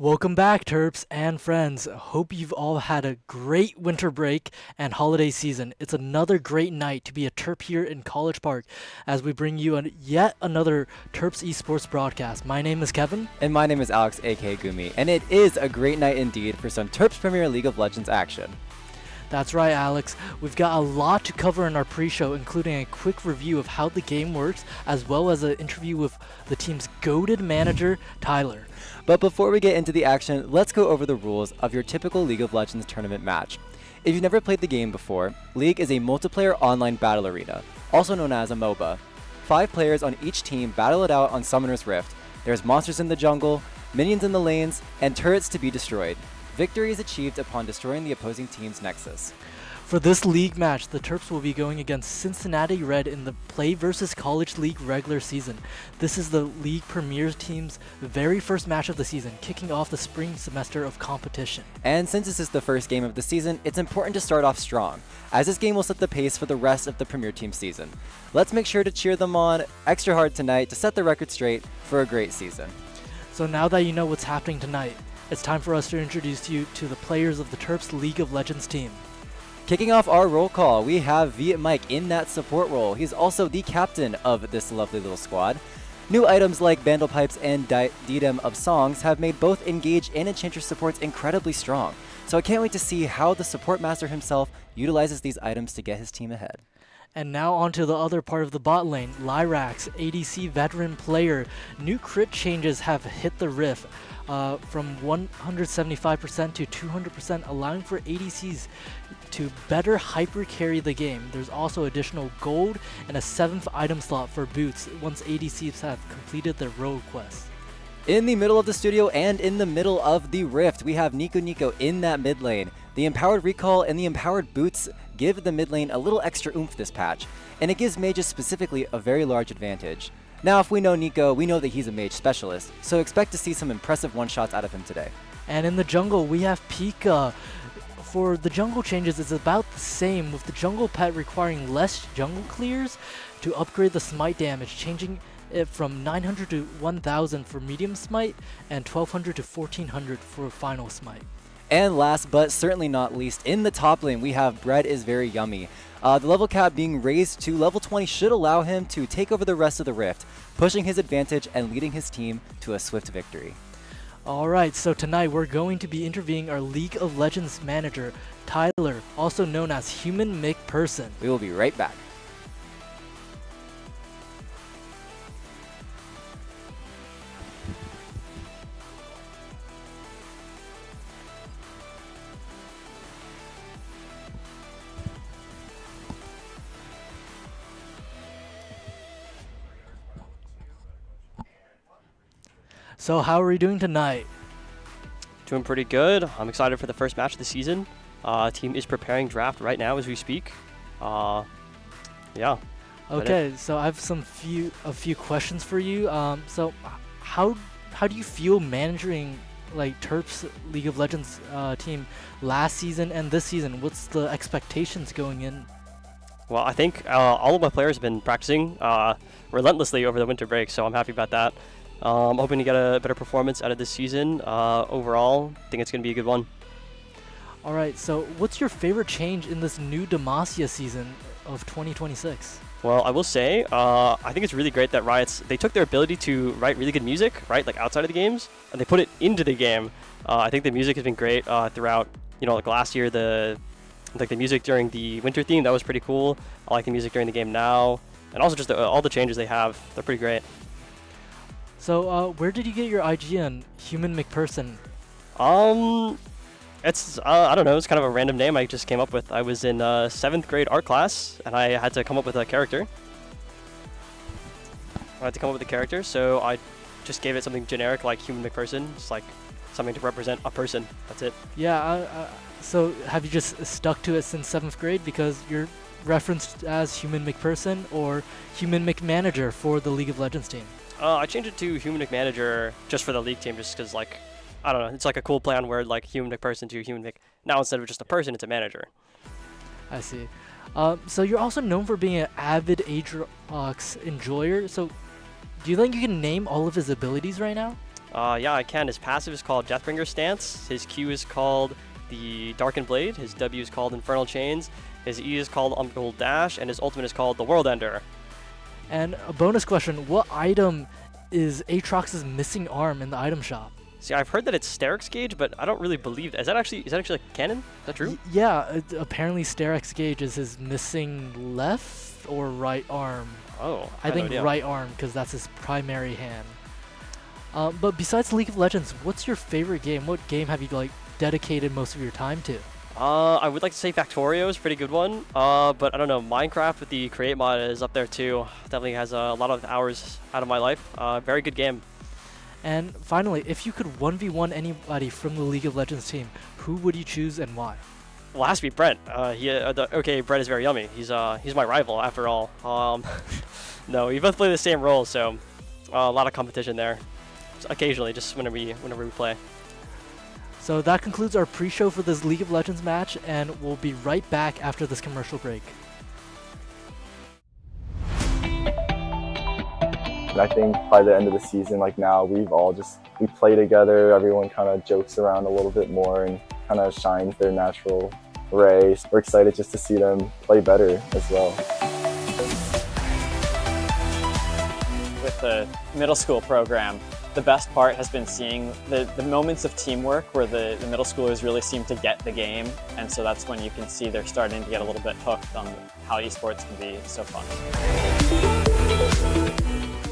Welcome back, Terps and friends. Hope you've all had a great winter break and holiday season. It's another great night to be a Terp here in College Park as we bring you yet another Terps Esports broadcast. My name is Kevin. And my name is Alex, aka Gumi, and it is a great night indeed for some Terps Premier League of Legends action. That's right, Alex. We've got a lot to cover in our pre-show, including a quick review of how the game works, as well as an interview with the team's goated manager, Tyler. But before we get into the action, let's go over the rules of your typical League of Legends tournament match. If you've never played the game before, League is a multiplayer online battle arena, also known as a MOBA. 5 players on each team battle it out on Summoner's Rift. There's monsters in the jungle, minions in the lanes, and turrets to be destroyed. Victory is achieved upon destroying the opposing team's nexus. For this league match, the Terps will be going against Cincinnati Red in the PlayVS College League regular season. This is the league premier team's very first match of the season, kicking off the spring semester of competition. And since this is the first game of the season, it's important to start off strong, as this game will set the pace for the rest of the premier team season. Let's make sure to cheer them on extra hard tonight to set the record straight for a great season. So now that you know what's happening tonight, it's time for us to introduce you to the players of the Terps League of Legends team. Kicking off our roll call, we have Viet Mike in that support role. He's also the captain of this lovely little squad. New items like Bandle Pipes and Diadem of Songs have made both Engage and Enchantress supports incredibly strong. So I can't wait to see how the support master himself utilizes these items to get his team ahead. And now onto the other part of the bot lane, Lyrax, ADC veteran player. New crit changes have hit the rift from 175% to 200%, allowing for ADCs to better hyper carry the game. There's also additional gold and a 7th item slot for boots once ADCs have completed their road quest. In the middle of the studio and in the middle of the rift, we have Nico in that mid lane. The empowered recall and the empowered boots give the mid lane a little extra oomph this patch, and it gives mages specifically a very large advantage. Now, if we know Nico, we know that he's a mage specialist, so expect to see some impressive one-shots out of him today. And in the jungle, we have Pika. For the jungle changes, it's about the same, with the jungle pet requiring less jungle clears to upgrade the smite damage, changing it from 900 to 1000 for medium smite and 1200 to 1400 for final smite. And last but certainly not least, in the top lane, we have Bread is Very Yummy. The level cap being raised to level 20 should allow him to take over the rest of the rift, pushing his advantage and leading his team to a swift victory. Alright, so tonight we're going to be interviewing our League of Legends manager, Tyler, also known as Human McPerson. We will be right back. So how are we doing tonight? Doing pretty good. I'm excited for the first match of the season. Team is preparing draft right now as we speak. Yeah. Okay, so I have a few questions for you. So how do you feel managing like Terps League of Legends team last season and this season? What's the expectations going in? Well, I think all of my players have been practicing relentlessly over the winter break, so I'm happy about that. I'm hoping to get a better performance out of this season. Overall, I think it's going to be a good one. Alright, so what's your favorite change in this new Demacia season of 2026? Well, I will say, I think it's really great that they took their ability to write really good music, right, like outside of the games, and they put it into the game. I think the music has been great throughout, like last year, the music during the winter theme, that was pretty cool. I like the music during the game now, and also just all the changes they have, they're pretty great. So, where did you get your IG on Human McPerson? It's, I don't know, it's kind of a random name I just came up with. I was in 7th grade art class, and I had to come up with a character. So I just gave it something generic like Human McPerson, just like something to represent a person. That's it. Yeah, so have you just stuck to it since 7th grade because you're referenced as Human McPerson or Human McManager for the League of Legends team? I changed it to Human McManager just for the league team, just because, like, I don't know, it's like a cool play on word, like Human McPerson to Human Mc. Now instead of just a person, it's a manager. I see. So you're also known for being an avid Aatrox enjoyer. So do you think you can name all of his abilities right now? Yeah, I can. His passive is called Deathbringer Stance. His Q is called the Darkened Blade. His W is called Infernal Chains. His E is called Unbreakable Dash, and his ultimate is called the World Ender. And a bonus question, what item is Aatrox's missing arm in the item shop? See, I've heard that it's Sterix Gauge, but I don't really believe that. Is that actually like canon? Is that true? Yeah, apparently Sterix Gauge is his missing left or right arm. Oh, I think right arm, because that's his primary hand. But besides League of Legends, what's your favorite game? What game have you dedicated most of your time to? I would like to say Factorio is a pretty good one, but I don't know, Minecraft with the Create mod is up there too. Definitely has a lot of hours out of my life. Very good game. And finally, if you could 1v1 anybody from the League of Legends team, who would you choose and why? Well, it has to be Brent. Okay, Brent is very yummy. He's my rival after all. No, we both play the same role, so a lot of competition there. Just occasionally, just whenever we play. So that concludes our pre-show for this League of Legends match, and we'll be right back after this commercial break. I think by the end of the season, like now, we play together, everyone kind of jokes around a little bit more and kind of shines their natural ray. We're excited just to see them play better as well. With the middle school program, the best part has been seeing the moments of teamwork where the middle schoolers really seem to get the game, and so that's when you can see they're starting to get a little bit hooked on how esports can be so fun.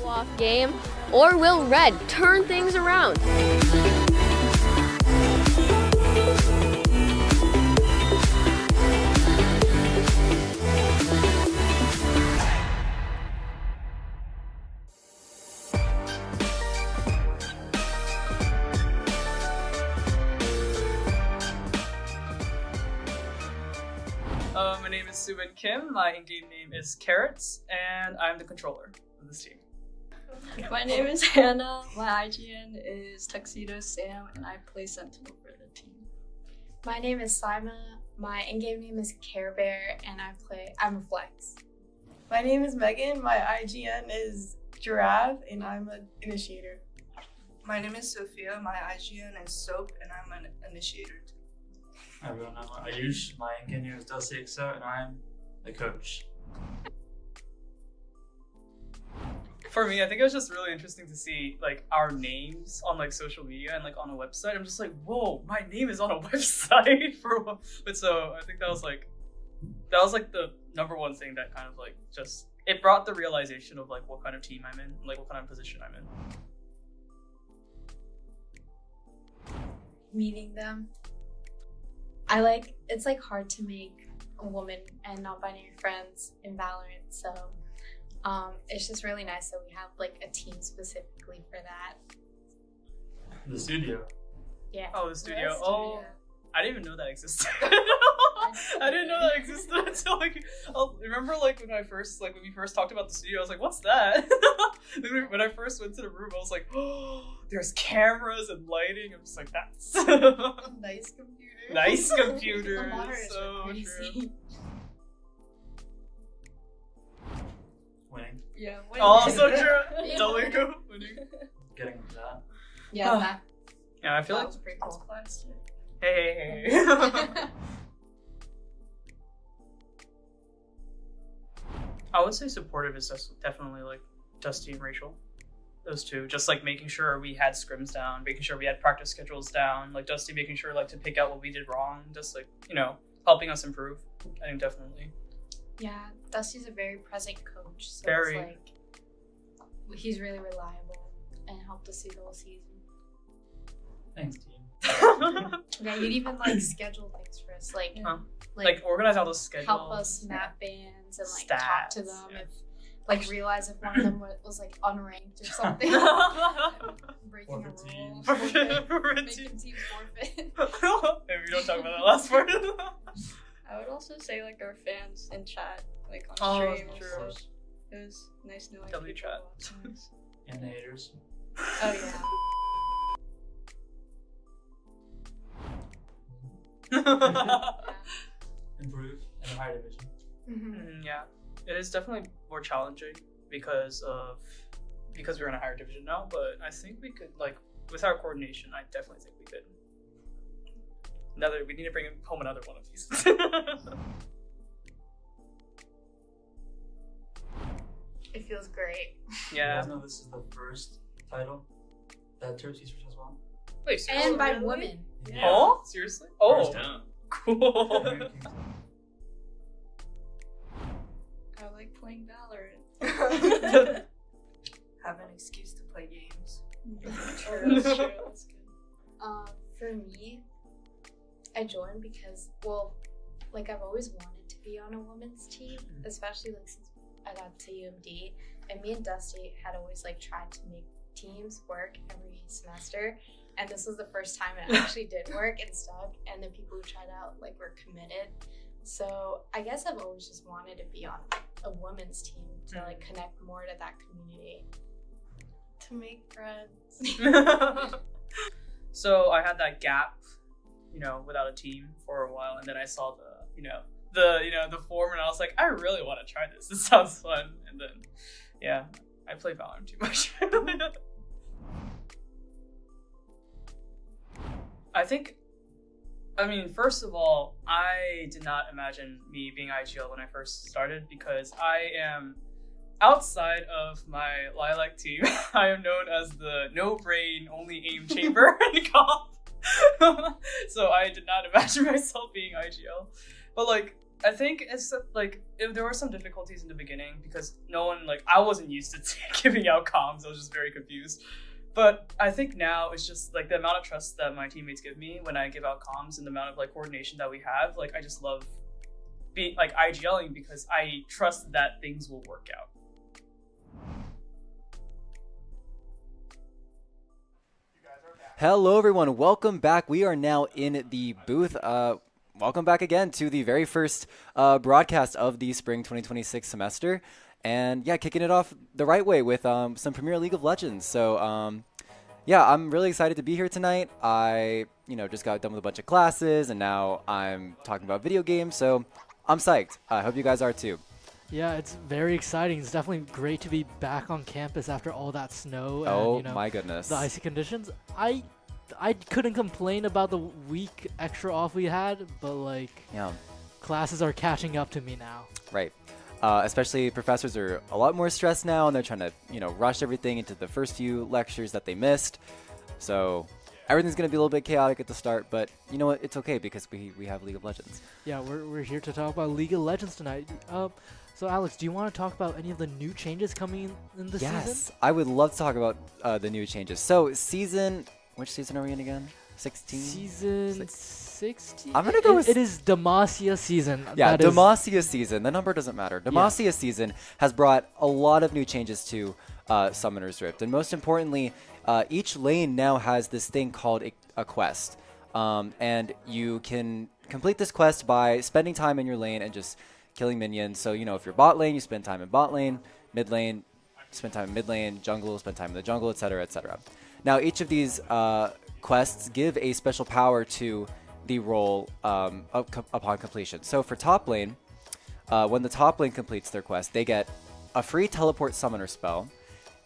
Off game, or will Red turn things around? My name is Subin Kim, my in-game name is Carrots, and I'm the controller of this team. My name is Hannah, my IGN is Tuxedo Sam, and I play Sentinel for the team. My name is Saima, my in-game name is Care Bear, and I'm a Flex. My name is Megan, my IGN is Giraffe, and I'm an Initiator. My name is Sophia, my IGN is Soap, and I'm an Initiator. Hi everyone, I'm Ayush, my in-game name is Dulcexa, and I'm the coach. For me, I think it was just really interesting to see like our names on like social media and like on a website. I'm just like, whoa, my name is on a website but so I think that was like the number one thing that kind of like just it brought the realization of like what kind of team I'm in, like what kind of position I'm in. Meeting them. It's like hard to make a woman and non-binary friends in Valorant, so it's just really nice that we have like a team specifically for that. The studio. Yeah. Oh, the studio. Oh, I didn't even know that existed. I didn't know that existed until like remember like when we first talked about the studio, I was like, what's that? When I first went to the room, I was like, oh, there's cameras and lighting. I'm just like, that's nice computer. Nice computer. So true. Winning. Yeah, winning. Oh, so true. Totally go winning. Getting into that. Yeah, yeah, I feel that like was pretty cool. Hey. I would say supportive is definitely like Dusty and Rachel. Those two, just like making sure we had scrims down, making sure we had practice schedules down, like Dusty making sure like to pick out what we did wrong, just like, helping us improve. I think definitely. Yeah, Dusty's a very present coach, so very. It's like he's really reliable and helped us through the whole season. Thanks, team. Yeah, you'd even like schedule things for us, like organize all the schedules, help us map bands and like talk to them if realize if one of them was like unranked or something. Breaking a rule. Making teams forfeit. Maybe we don't talk about that last part. I would also say like our fans in chat, like on stream. True. So it was nice knowing W people. chat. And the haters. Oh yeah. Improve in the higher division. Yeah, it is definitely more challenging because we're in a higher division now. But I think we could with our coordination, I definitely think we could. We need to bring home another one of these. It feels great. Yeah. You guys know this is the first title that Terps Esports has won. Wait, seriously? And by women. Yeah. Oh, seriously? Oh, First time. cool. I like playing Valorant. Have an excuse to play games. That's true. That's good. For me, I joined because, well, like I've always wanted to be on a women's team, especially like since I got to UMD, and me and Dusty had always like tried to make teams work every semester, and this was the first time it actually did work and stuck, and the people who tried out like were committed. So I guess I've always just wanted to be on a women's team to like connect more to that community. To make friends. So I had that gap, without a team for a while, and then I saw the form, and I was like, I really want to try this. This sounds fun. And then, yeah, I play Valorant too much. First of all, I did not imagine me being IGL when I first started, because I am, outside of my Lilac team, I am known as the no brain, only aim chamber in comp. So I did not imagine myself being IGL. But I think it's there were some difficulties in the beginning because I wasn't used to giving out comms. I was just very confused. But I think now it's just the amount of trust that my teammates give me when I give out comms, and the amount of coordination that we have. I just love being IGLing because I trust that things will work out. Hello everyone, welcome back. We are now in the booth. Welcome back again to the very first broadcast of the spring 2026 semester. And yeah, kicking it off the right way with some Premier League of Legends. So yeah, I'm really excited to be here tonight. I just got done with a bunch of classes, and now I'm talking about video games. So I'm psyched. I hope you guys are too. Yeah, it's very exciting. It's definitely great to be back on campus after all that snow and my goodness, the icy conditions. I couldn't complain about the week extra off we had, but classes are catching up to me now. Right. Especially professors are a lot more stressed now, and they're trying to rush everything into the first few lectures that they missed. So everything's going to be a little bit chaotic at the start, but you know what? It's okay because we have League of Legends. Yeah, we're here to talk about League of Legends tonight. So Alex, do you want to talk about any of the new changes coming in this season? Yes, I would love to talk about the new changes. So which season are we in again? 16? Season 16? I'm going to go with... It is Demacia season. Yeah, Demacia season. The number doesn't matter. Demacia season has brought a lot of new changes to Summoner's Rift. And most importantly, each lane now has this thing called a quest. And you can complete this quest by spending time in your lane and just killing minions. So, if you're bot lane, you spend time in bot lane. Mid lane, spend time in mid lane. Jungle, spend time in the jungle, etc., etc. Now, each of these quests give a special power to the role upon completion. So for top lane, when the top lane completes their quest, they get a free teleport summoner spell,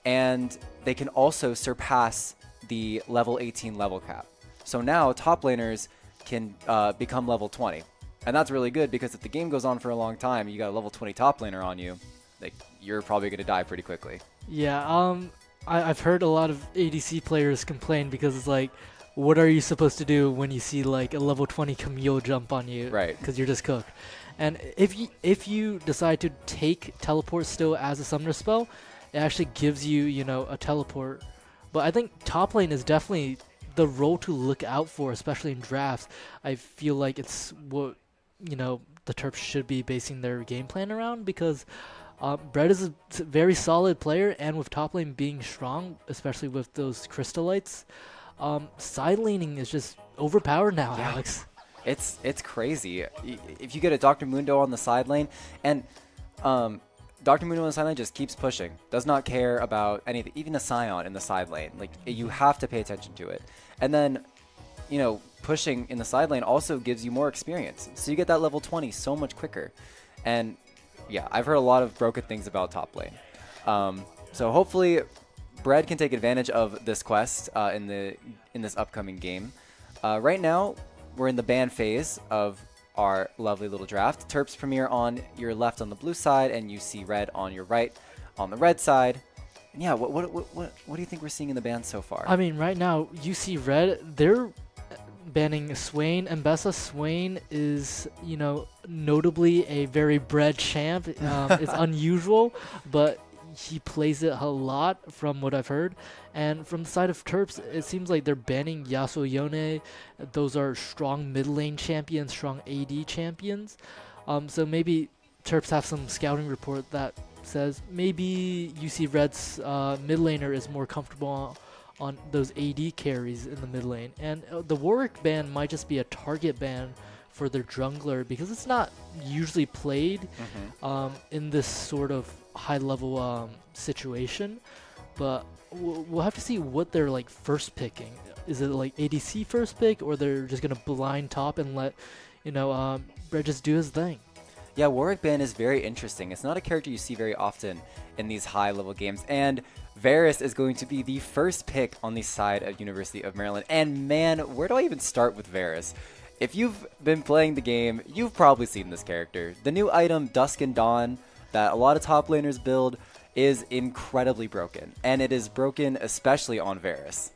and they can also surpass the level 18 level cap. So now top laners can become level 20. And that's really good because if the game goes on for a long time, you got a level 20 top laner on you, you're probably going to die pretty quickly. Yeah, I've heard a lot of ADC players complain because it's what are you supposed to do when you see a level 20 Camille jump on you? Right. Because you're just cooked. And if you decide to take teleport still as a summoner spell, it actually gives you, a teleport. But I think top lane is definitely the role to look out for, especially in drafts. I feel like it's what, the Terps should be basing their game plan around, because Brett is a very solid player, and with top lane being strong, especially with those crystallites, side laning is just overpowered now, yeah. Alex. It's crazy. If you get a Dr. Mundo on the side lane, and Dr. Mundo on the side lane just keeps pushing, does not care about anything, even a Scion in the side lane. You have to pay attention to it. And then, pushing in the side lane also gives you more experience. So you get that level 20 so much quicker. And yeah, I've heard a lot of broken things about top lane. So hopefully Bread can take advantage of this quest in this upcoming game. Right now, we're in the ban phase of our lovely little draft. Terps Premier on your left on the blue side, and you see Red on your right on the red side. And yeah, what do you think we're seeing in the ban so far? I mean, right now, you see Red, they're banning Swain and Bessa. Swain is, you know, notably a very Bread champ. It's unusual, but he plays it a lot from what I've heard. And from the side of Terps, it seems like they're banning Yasuo Yone. Those are strong mid lane champions, strong AD champions. So maybe Terps have some scouting report that says maybe UC Red's mid laner is more comfortable on those AD carries in the mid lane. And the Warwick ban might just be a target ban for their jungler because it's not usually played in this sort of high level situation. But we'll have to see what they're like first picking. Is it like ADC first pick, or they're just gonna blind top and let, you know, Brett just do his thing? Yeah, Warwick ban is very interesting. It's not a character you see very often in these high level games. And Varus is going to be the first pick on the side of University of Maryland. And man, where do I even start with Varus? If you've been playing the game, you've probably seen this character. The new item, Dusk and Dawn, that a lot of top laners build, is incredibly broken. And it is broken especially on Varus.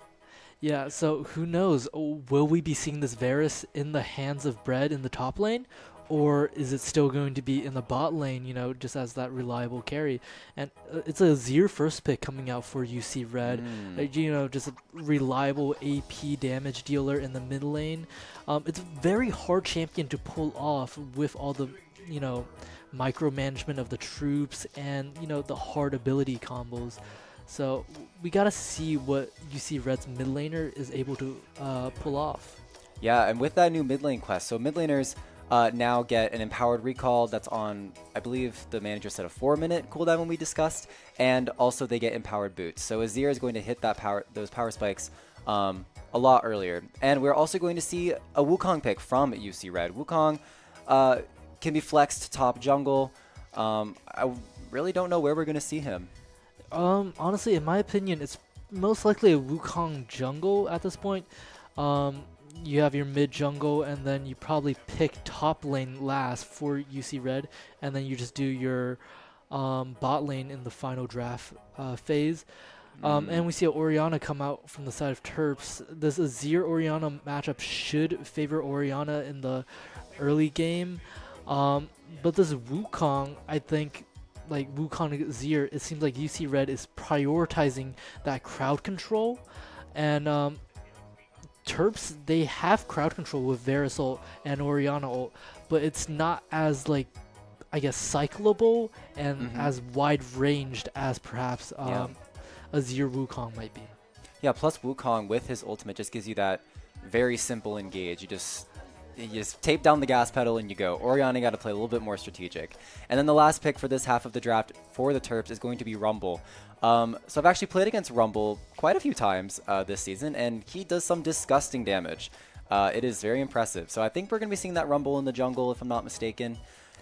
Yeah, so who knows? Will we be seeing this Varus in the hands of Bread in the top lane? Or is it still going to be in the bot lane, you know, just as that reliable carry? And it's a Azir first pick coming out for UC Red. You know, just a reliable AP damage dealer in the mid lane. It's a very hard champion to pull off with all the, you know, micromanagement of the troops and, you know, the hard ability combos. So we gotta see what UC Red's mid laner is able to pull off. Yeah, and with that new mid lane quest, so mid laners now get an empowered recall that's on, I believe the manager said a 4-minute cooldown when we discussed, and also they get empowered boots. So Azir is going to hit those power spikes a lot earlier. And we're also going to see a Wukong pick from UC Red. Wukong can be flexed top jungle. I really don't know where we're going to see him. Honestly, in my opinion, it's most likely a Wukong jungle at this point. You have your mid jungle, and then you probably pick top lane last for UC Red, and then you just do your bot lane in the final draft phase. And we see Orianna come out from the side of Terps. This Azir Orianna matchup should favor Orianna in the early game. But this Wukong, I think, like Wukong Azir, it seems like UC Red is prioritizing that crowd control. And Terps, they have crowd control with Varus ult and Orianna ult, but it's not as, like, I guess, cyclable and as wide ranged as perhaps Azir Wukong might be. Yeah, plus Wukong with his ultimate just gives you that very simple engage. You just tape down the gas pedal and you go. Orianna got to play a little bit more strategic. And then the last pick for this half of the draft for the Terps is going to be Rumble. So I've actually played against Rumble quite a few times this season, and he does some disgusting damage. It is very impressive. So I think we're going to be seeing that Rumble in the jungle, if I'm not mistaken.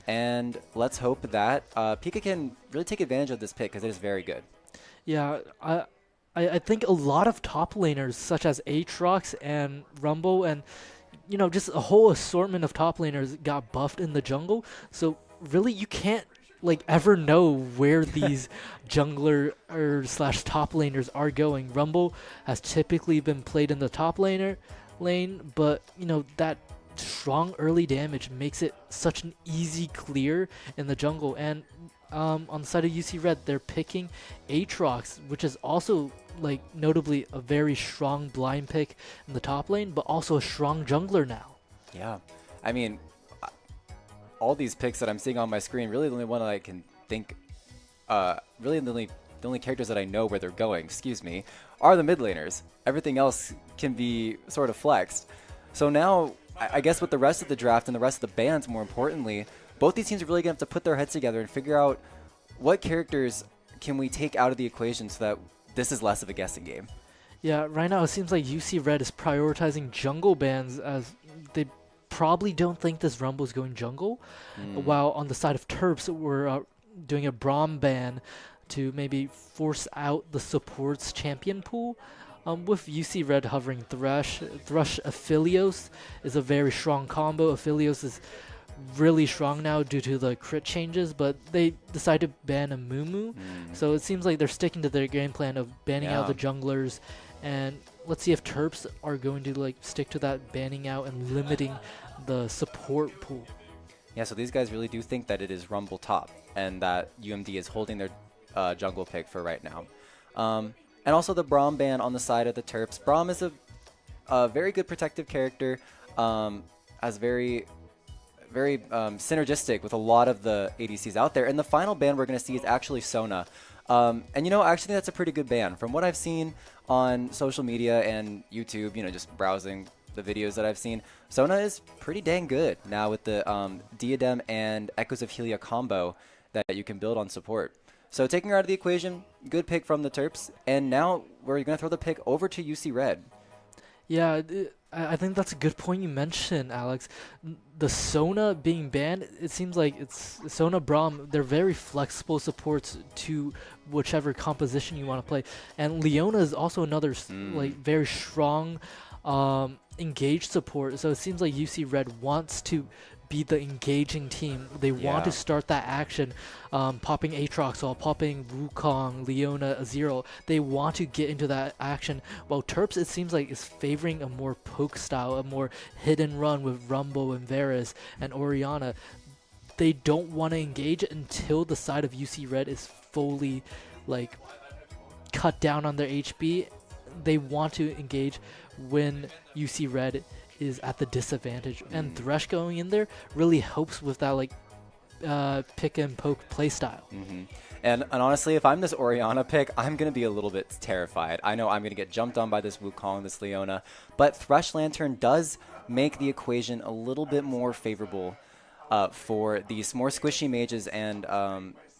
And let's hope that Pika can really take advantage of this pick because it is very good. Yeah, I think a lot of top laners, such as Aatrox and Rumble and, you know, just a whole assortment of top laners got buffed in the jungle. So really, you can't, like, ever know where these jungler or / top laners are going. Rumble has typically been played in the top lane, but, you know, that strong early damage makes it such an easy clear in the jungle. And on the side of UC Red, they're picking Aatrox, which is also, like, notably a very strong blind pick in the top lane, but also a strong jungler now. Yeah, I mean, all these picks that I'm seeing on my screen, really the only one that I can think, really the only characters that I know where they're going, excuse me, are the mid laners. Everything else can be sort of flexed. So now, I guess with the rest of the draft and the rest of the bans, more importantly, both these teams are really going to have to put their heads together and figure out what characters can we take out of the equation so that this is less of a guessing game. Yeah, right now it seems like UC Red is prioritizing jungle bans, as they probably don't think this Rumble is going jungle, while on the side of Terps, we're doing a Braum ban to maybe force out the supports champion pool. With UC Red hovering Thresh Aphelios is a very strong combo. Aphelios is really strong now due to the crit changes, but they decide to ban a Mumu. So it seems like they're sticking to their game plan of banning out the junglers, and let's see if Terps are going to like stick to that banning out and limiting the support pool. Yeah, so these guys really do think that it is Rumble top and that UMD is holding their jungle pick for right now. And also the Braum ban on the side of the Terps. Braum is a very good protective character, as very synergistic with a lot of the ADCs out there. And the final ban we're going to see is actually Sona. And you know, actually that's a pretty good ban. From what I've seen on social media and YouTube, you know, just browsing the videos that I've seen, Sona is pretty dang good now with the Diadem and Echoes of Helia combo that you can build on support. So taking her out of the equation, good pick from the Terps. And now we're going to throw the pick over to UC Red. Yeah, I think that's a good point you mentioned, Alex. The Sona being banned, it seems like it's Sona Braum. They're very flexible supports to whichever composition you want to play. And Leona is also another like very strong engaged support. So it seems like UC Red wants to be the engaging team. They want to start that action, popping Aatrox while popping Wukong, Leona, Azero. They want to get into that action. While Terps, it seems like, is favoring a more poke style, a more hit and run with Rumble and Varus and Orianna. They don't want to engage until the side of UC Red is fully like cut down on their HP. They want to engage when UC Red is at the disadvantage, and Thresh going in there really helps with that like pick and poke playstyle. And honestly, if I'm this Orianna pick, I'm going to be a little bit terrified. I know I'm going to get jumped on by this Wukong, this Leona, but Thresh Lantern does make the equation a little bit more favorable for these more squishy mages and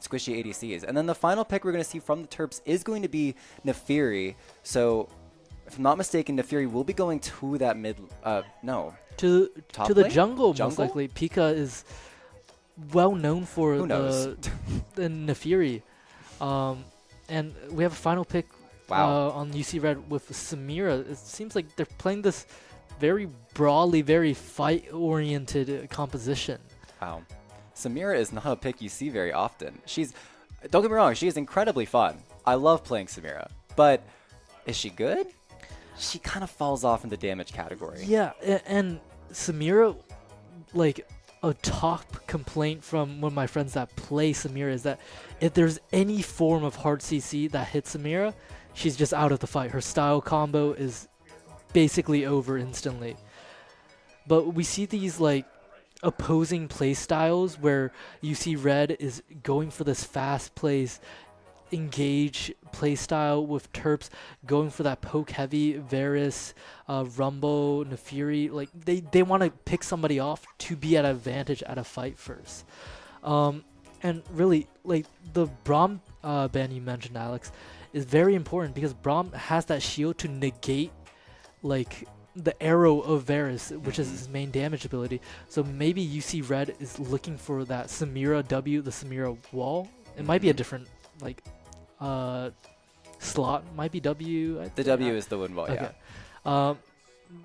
squishy ADCs. And then the final pick we're going to see from the Terps is going to be Nefiri. So if I'm not mistaken, Nefiri will be going to that mid, to top the lane? jungle, most likely. Pika is well known for the Nefiri. And we have a final pick on UC Red with Samira. It seems like they're playing this very broadly, very fight-oriented composition. Wow. Samira is not a pick you see very often. Don't get me wrong, she is incredibly fun. I love playing Samira. But is she good? She kind of falls off in the damage category. Yeah, and Samira, like, a top complaint from one of my friends that play Samira is that if there's any form of hard CC that hits Samira, she's just out of the fight. Her style combo is basically over instantly. But we see these, like, opposing play styles where you see Red is going for this fast plays, engage playstyle with Terps going for that poke heavy, Varus, Rumble, Nefiri. Like they want to pick somebody off to be at advantage at a fight first. And really, like the Braum ban you mentioned, Alex, is very important because Braum has that shield to negate like the arrow of Varus, which is his main damage ability. So maybe UC Red is looking for that Samira W, the Samira wall. It might be a different like slot, might be W. The W is the wind wall, yeah.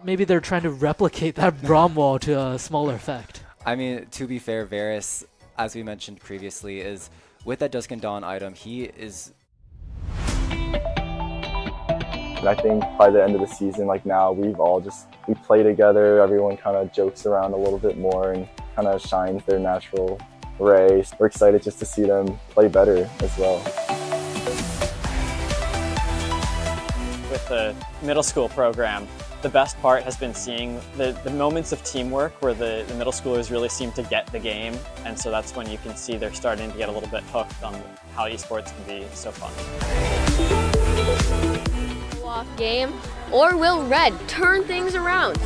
Maybe they're trying to replicate that Braum wall to a smaller effect. I mean, to be fair, Varus, as we mentioned previously, is with that Dusk and Dawn item, he is. And I think by the end of the season, like now, we play together. Everyone kind of jokes around a little bit more and kind of shines their natural ray. We're excited just to see them play better as well. With the middle school program, the best part has been seeing the moments of teamwork where the middle schoolers really seem to get the game, and so that's when you can see they're starting to get a little bit hooked on how esports can be so fun. Off game, or will Red turn things around?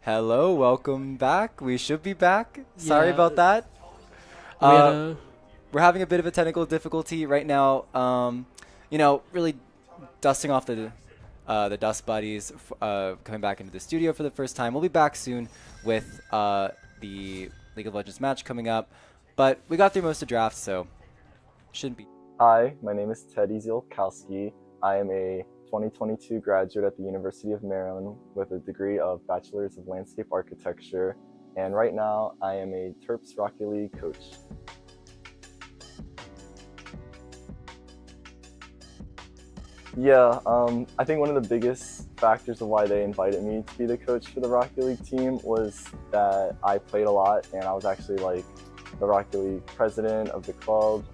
Hello, welcome back. We should be back. Sorry Yeah. about that. We're We're having a bit of a technical difficulty right now. You know, really dusting off the Dust Buddies, coming back into the studio for the first time. We'll be back soon with the League of Legends match coming up, but we got through most of drafts, so shouldn't be. Hi, my name is Teddy Ziolkowski. I am a 2022 graduate at the University of Maryland with a degree of Bachelor's of Landscape Architecture, and right now I am a Terps Rocket League coach. Yeah, I think one of the biggest factors of why they invited me to be the coach for the Rocket League team was that I played a lot, and I was actually like the Rocket League president of the club.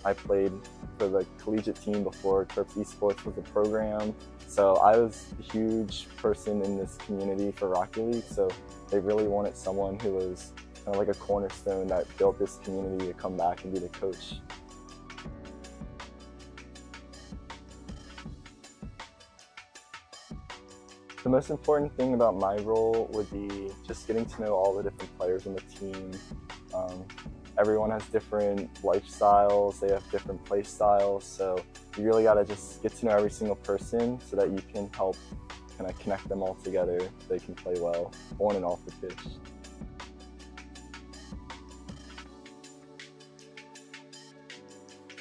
I played for the collegiate team before Terps Esports was a program. So I was a huge person in this community for Rocket League. So they really wanted someone who was kind of like a cornerstone that built this community to come back and be the coach. The most important thing about my role would be just getting to know all the different players on the team. Everyone has different lifestyles, they have different play styles, so you really got to just get to know every single person so that you can help kind of connect them all together so they can play well on and off the pitch.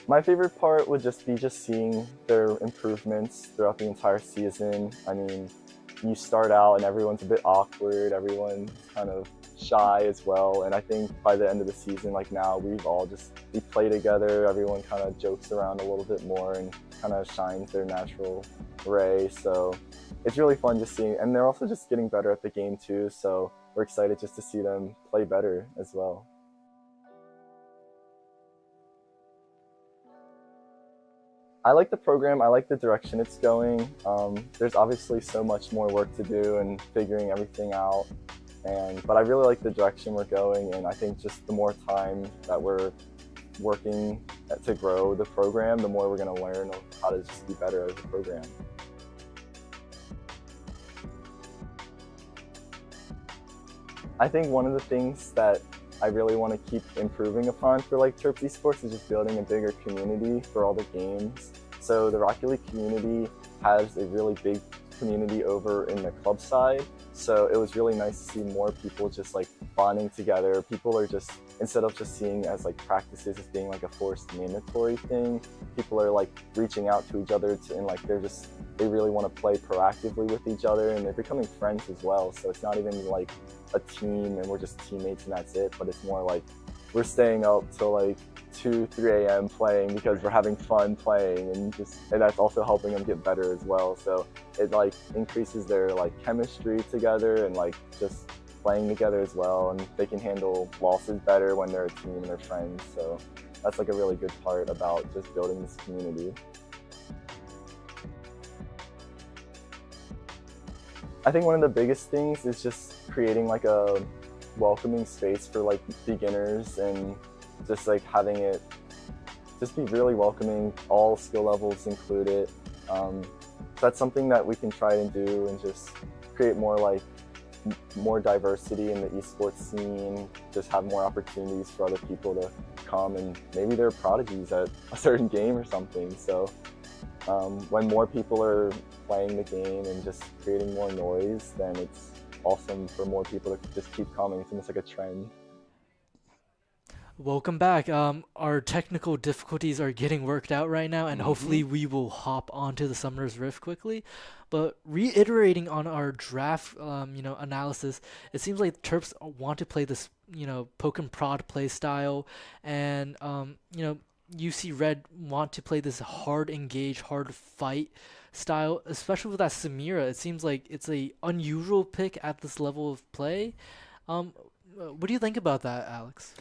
My favorite part would just be seeing their improvements throughout the entire season. I mean, you start out and everyone's a bit awkward, everyone's kind of shy as well, and I think by the end of the season, like now, we play together, everyone kind of jokes around a little bit more and kind of shines their natural ray, so it's really fun just seeing, and they're also just getting better at the game too, so we're excited just to see them play better as well. I like the program, I like the direction it's going. There's obviously so much more work to do and figuring everything out, but I really like the direction we're going, and I think just the more time that we're working to grow the program, the more we're going to learn how to just be better as a program. I think one of the things that I really want to keep improving upon for like Terps Esports is just building a bigger community for all the games. So the Rocket League community has a really big community over in the club side. So it was really nice to see more people just like bonding together. People are just, instead of just seeing as like practices as being like a forced mandatory thing, people are like reaching out to each other and like they really want to play proactively with each other, and they're becoming friends as well. So it's not even like a team and we're just teammates and that's it, but it's more like we're staying up till like 2, 3 a.m. playing because we're having fun playing, and that's also helping them get better as well. So it like increases their like chemistry together and like just playing together as well, and they can handle losses better when they're a team and they're friends. So that's like a really good part about just building this community. I think one of the biggest things is just creating like a welcoming space for like beginners, and just like having it just be really welcoming, all skill levels included. So that's something that we can try and do, and just create more diversity in the esports scene, just have more opportunities for other people to come, and maybe they're prodigies at a certain game or something. So when more people are playing the game and just creating more noise, then it's awesome for more people to just keep coming. It's almost like a trend. Welcome back. Our technical difficulties are getting worked out right now, and hopefully we will hop onto the Summoner's Rift quickly. But reiterating on our draft, analysis, it seems like the Terps want to play this, poke and prod play style, and UC Red want to play this hard engage, hard fight style, especially with that Samira. It seems like it's a unusual pick at this level of play. What do you think about that, Alex?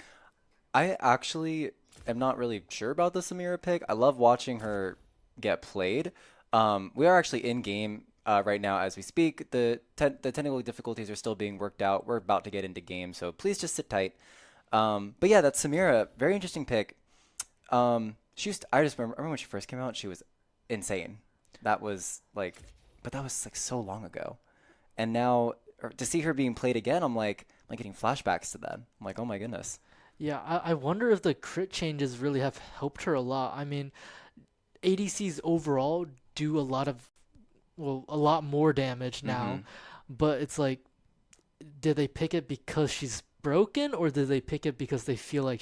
I actually am not really sure about the Samira pick. I love watching her get played. We are actually in game right now as we speak. The technical difficulties are still being worked out. We're about to get into game, so please just sit tight. But yeah, that's Samira. Very interesting pick. I just remember when she first came out, she was insane. That was like so long ago. And now to see her being played again, I'm getting flashbacks to that. I'm like, oh my goodness. Yeah, I wonder if the crit changes really have helped her a lot. I mean, ADCs overall do a lot more damage now. But it's like, did they pick it because she's broken, or did they pick it because they feel like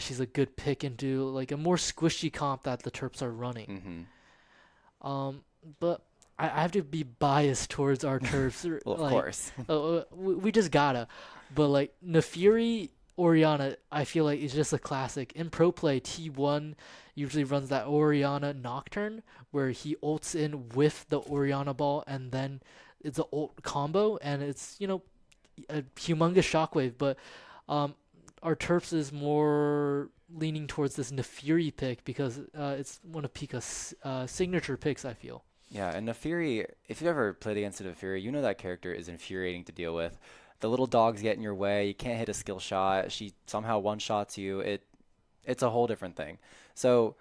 she's a good pick into like a more squishy comp that the Terps are running? But I have to be biased towards our Terps. Well, of course. We just gotta. But like Nefiri Orianna, I feel like is just a classic. In pro play, T1 usually runs that Orianna Nocturne where he ults in with the Orianna ball, and then it's an ult combo, and it's, you know, a humongous shockwave. But our Terps is more leaning towards this Nefiri pick because it's one of Pika's signature picks, I feel. Yeah, and Nefiri, if you've ever played against a Nefiri, you know that character is infuriating to deal with. The little dogs get in your way. You can't hit a skill shot. She somehow one-shots you. It's a whole different thing. So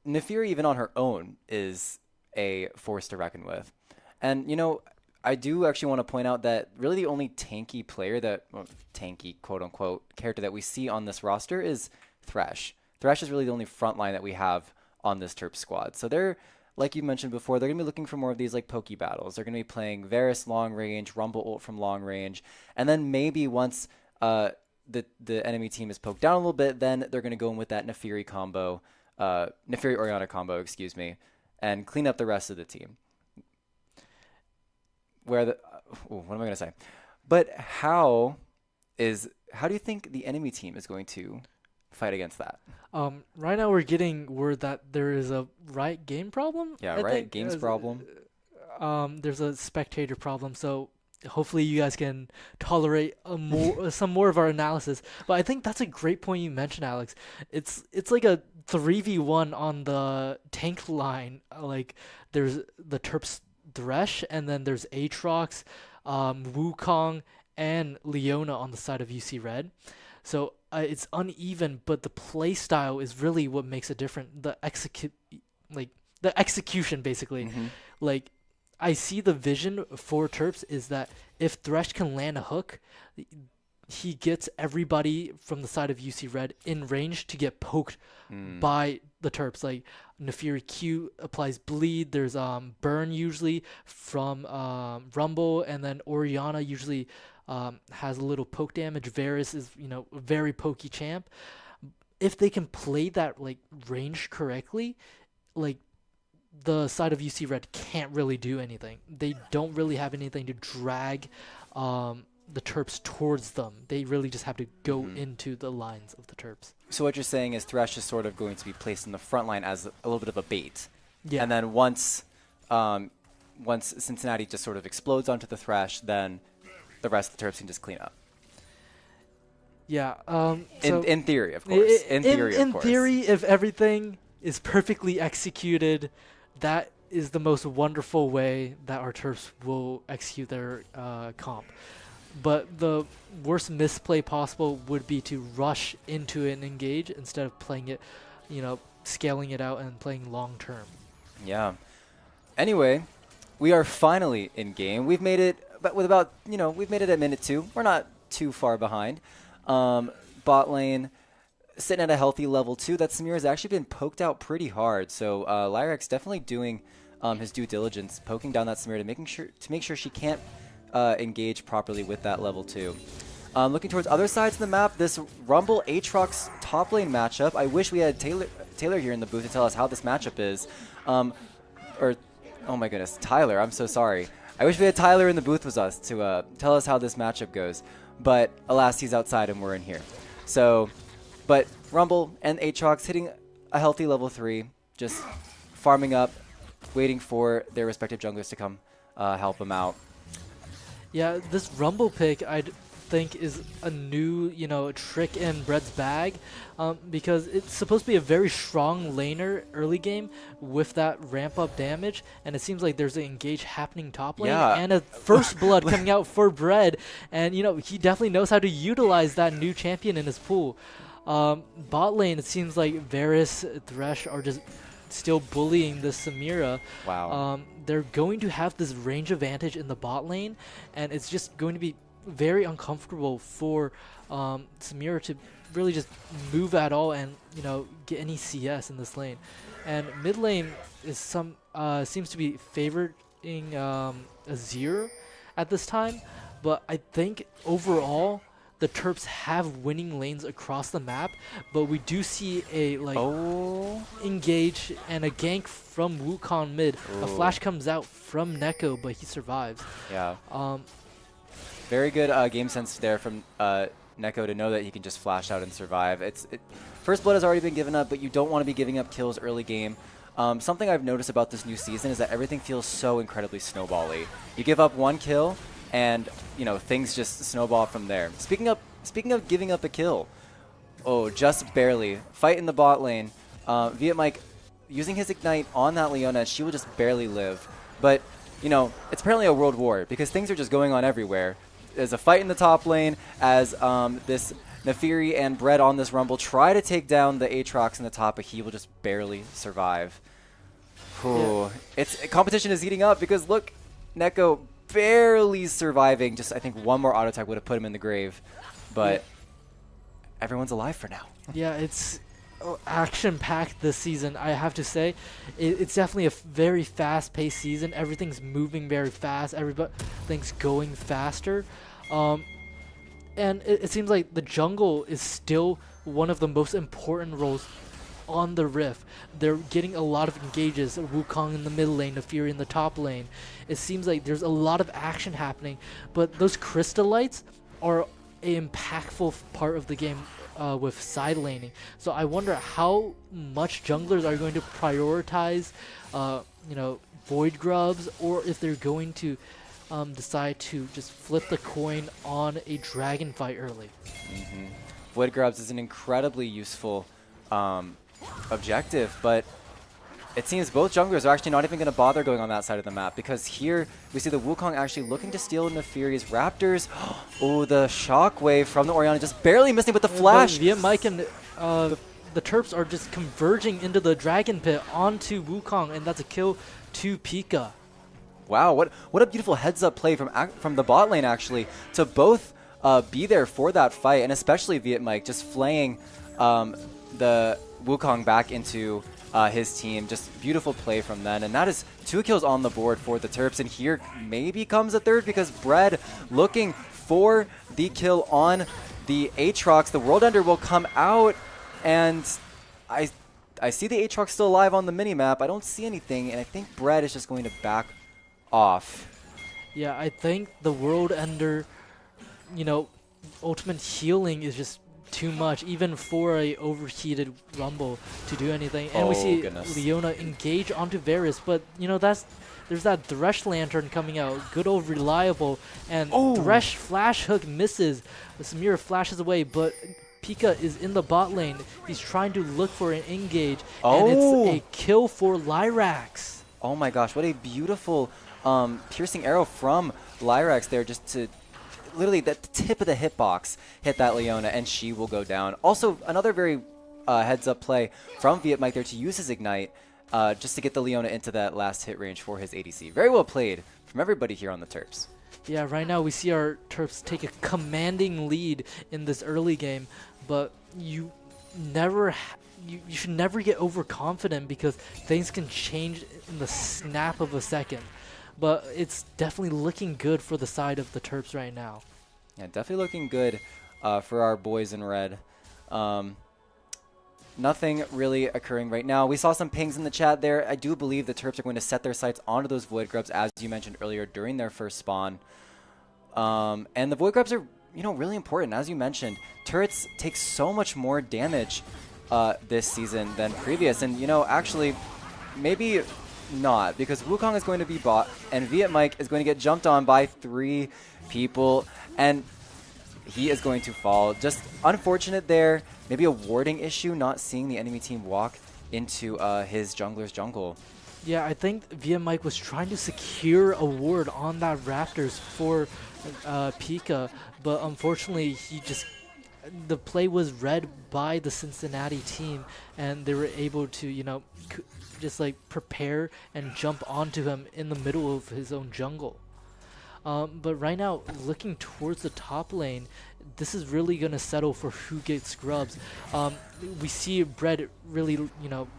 Nefiri, even on her own, is a force to reckon with. And, you know, I do actually want to point out that really the only tanky player tanky, quote-unquote, character that we see on this roster is Thresh. Thresh is really the only front line that we have on this Terp squad. So they're, like you mentioned before, they're going to be looking for more of these like Poke battles. They're going to be playing Varus long range, Rumble ult from long range, and then maybe once the enemy team is poked down a little bit, then they're going to go in with that Nefiri combo, Nefiri Orianna combo, excuse me, and clean up the rest of the team. What am I going to say? But how do you think the enemy team is going to fight against that? Right now we're getting word that there is a Riot game problem. Yeah, Riot Games problem. There's a spectator problem, so hopefully you guys can tolerate some more of our analysis. But I think that's a great point you mentioned, Alex. It's like a 3v1 on the tank line. Like there's the Terps Thresh, and then there's Aatrox, Wukong, and Leona on the side of UC Red. So it's uneven, but the play style is really what makes it different. The execution, basically. Like, I see the vision for Terps is that if Thresh can land a hook, he gets everybody from the side of UC Red in range to get poked by the Terps. Like Nefiri Q applies bleed. There's burn usually from Rumble, and then Orianna usually has a little poke damage. Varus is, you know, a very pokey champ. If they can play that like range correctly, like the side of UC Red can't really do anything. They don't really have anything to drag the Terps towards them. They really just have to go into the lines of the Terps. So what you're saying is Thresh is sort of going to be placed in the front line as a little bit of a bait. Yeah. And then once Cincinnati just sort of explodes onto the Thresh, then the rest of the Terps can just clean up. Yeah. In theory, of course. In theory, if everything is perfectly executed, that is the most wonderful way that our Terps will execute their comp. But the worst misplay possible would be to rush into an engage instead of playing it, you know, scaling it out and playing long term. Yeah. Anyway, we are finally in game. We've made it, but with about, you know, we've made it at minute 2. We're not too far behind. Bot lane sitting at a healthy level 2. That Samir has actually been poked out pretty hard. So Lyrax definitely doing his due diligence, poking down that Samir to make sure she can't engage properly with that level 2. Looking towards other sides of the map, this Rumble Aatrox top lane matchup. I wish we had Taylor here in the booth to tell us how this matchup is. Oh my goodness, Tyler, I'm so sorry. I wish we had Tyler in the booth with us to tell us how this matchup goes. But alas, he's outside and we're in here. So, but Rumble and Aatrox hitting a healthy level 3, just farming up, waiting for their respective junglers to come help them out. Yeah, this Rumble pick I think is a new, you know, trick in Brett's bag, because it's supposed to be a very strong laner early game with that ramp up damage, and it seems like there's an engage happening top lane and a first blood coming out for Brett, and you know he definitely knows how to utilize that new champion in his pool. Bot lane, it seems like Varus, Thresh are just still bullying the Samira. Wow. They're going to have this range advantage in the bot lane, and it's just going to be very uncomfortable for Samira to really just move at all and get any CS in this lane. And mid lane is seems to be favoring Azir at this time, but I think overall the Terps have winning lanes across the map, but we do see a engage and a gank from Wukong mid. A flash comes out from Neko, but he survives. Yeah. Very good game sense there from Neko to know that he can just flash out and survive. First blood has already been given up, but you don't want to be giving up kills early game. Something I've noticed about this new season is that everything feels so incredibly snowball-y. You give up one kill, and things just snowball from there. Speaking of giving up a kill, just barely. Fight in the bot lane. Vietmike using his ignite on that Leona, she will just barely live. But it's apparently a world war because things are just going on everywhere. There's a fight in the top lane as this Nefiri and Bread on this Rumble try to take down the Aatrox in the top, but he will just barely survive. Yeah. Competition is heating up because look, Neko barely surviving. Just I think one more auto attack would have put him in the grave, but everyone's alive for now. Yeah, it's action-packed this season, I have to say. It's definitely a very fast-paced season. Everything's moving very fast. Everything's going faster. And it seems like the jungle is still one of the most important roles on the Rift. They're getting a lot of engages. Wukong in the mid lane, Nefiri in the top lane. It seems like there's a lot of action happening, but those crystallites are an impactful part of the game with side laning. So I wonder how much junglers are going to prioritize, Void Grubs, or if they're going to decide to just flip the coin on a dragon fight early. Void Grubs is an incredibly useful objective, but it seems both junglers are actually not even going to bother going on that side of the map, because here we see the Wukong actually looking to steal Nefiri's Raptors. The shockwave from the Orianna just barely missing, but the flash. Vietmike and the Terps are just converging into the Dragon Pit onto Wukong, and that's a kill to Pika. Wow, what a beautiful heads-up play from the bot lane, actually, to both be there for that fight, and especially Vietmike just flaying the Wukong back into his team. Just beautiful play from them, and that is 2 kills on the board for the Terps, and here maybe comes a third because Bread looking for the kill on the Aatrox. The World Ender will come out, and I see the Aatrox still alive on the minimap. I don't see anything, and I think Bread is just going to back off. Yeah, I think the World Ender, ultimate healing is just too much, even for a overheated Rumble to do anything. And we see Leona engage onto Varus, but there's that Thresh Lantern coming out, good old reliable, and Thresh flash hook misses. Samira flashes away, but Pika is in the bot lane. He's trying to look for an engage, and it's a kill for Lyrax. Oh my gosh, what a beautiful piercing arrow from Lyrax there, just to literally the tip of the hitbox hit that Leona, and she will go down. Also, another very heads-up play from Vietmike there to use his Ignite just to get the Leona into that last hit range for his ADC. Very well played from everybody here on the Terps. Yeah, right now we see our Terps take a commanding lead in this early game, but you should never get overconfident because things can change in the snap of a second. But it's definitely looking good for the side of the Terps right now. Yeah, definitely looking good for our boys in red. Nothing really occurring right now. We saw some pings in the chat there. I do believe the Terps are going to set their sights onto those Void Grubs, as you mentioned earlier, during their first spawn. And the Void Grubs are, really important. As you mentioned, turrets take so much more damage this season than previous. And, actually, maybe not, because Wukong is going to be bot, and Vietmike is going to get jumped on by 3 people, and he is going to fall. Just unfortunate there. Maybe a warding issue, not seeing the enemy team walk into his jungler's jungle. Yeah, I think Vietmike was trying to secure a ward on that Raptors for Pika, but unfortunately the play was read by the Cincinnati team, and they were able to, just prepare and jump onto him in the middle of his own jungle. But right now, looking towards the top lane, this is really going to settle for who gets scrubs. We see Bread really,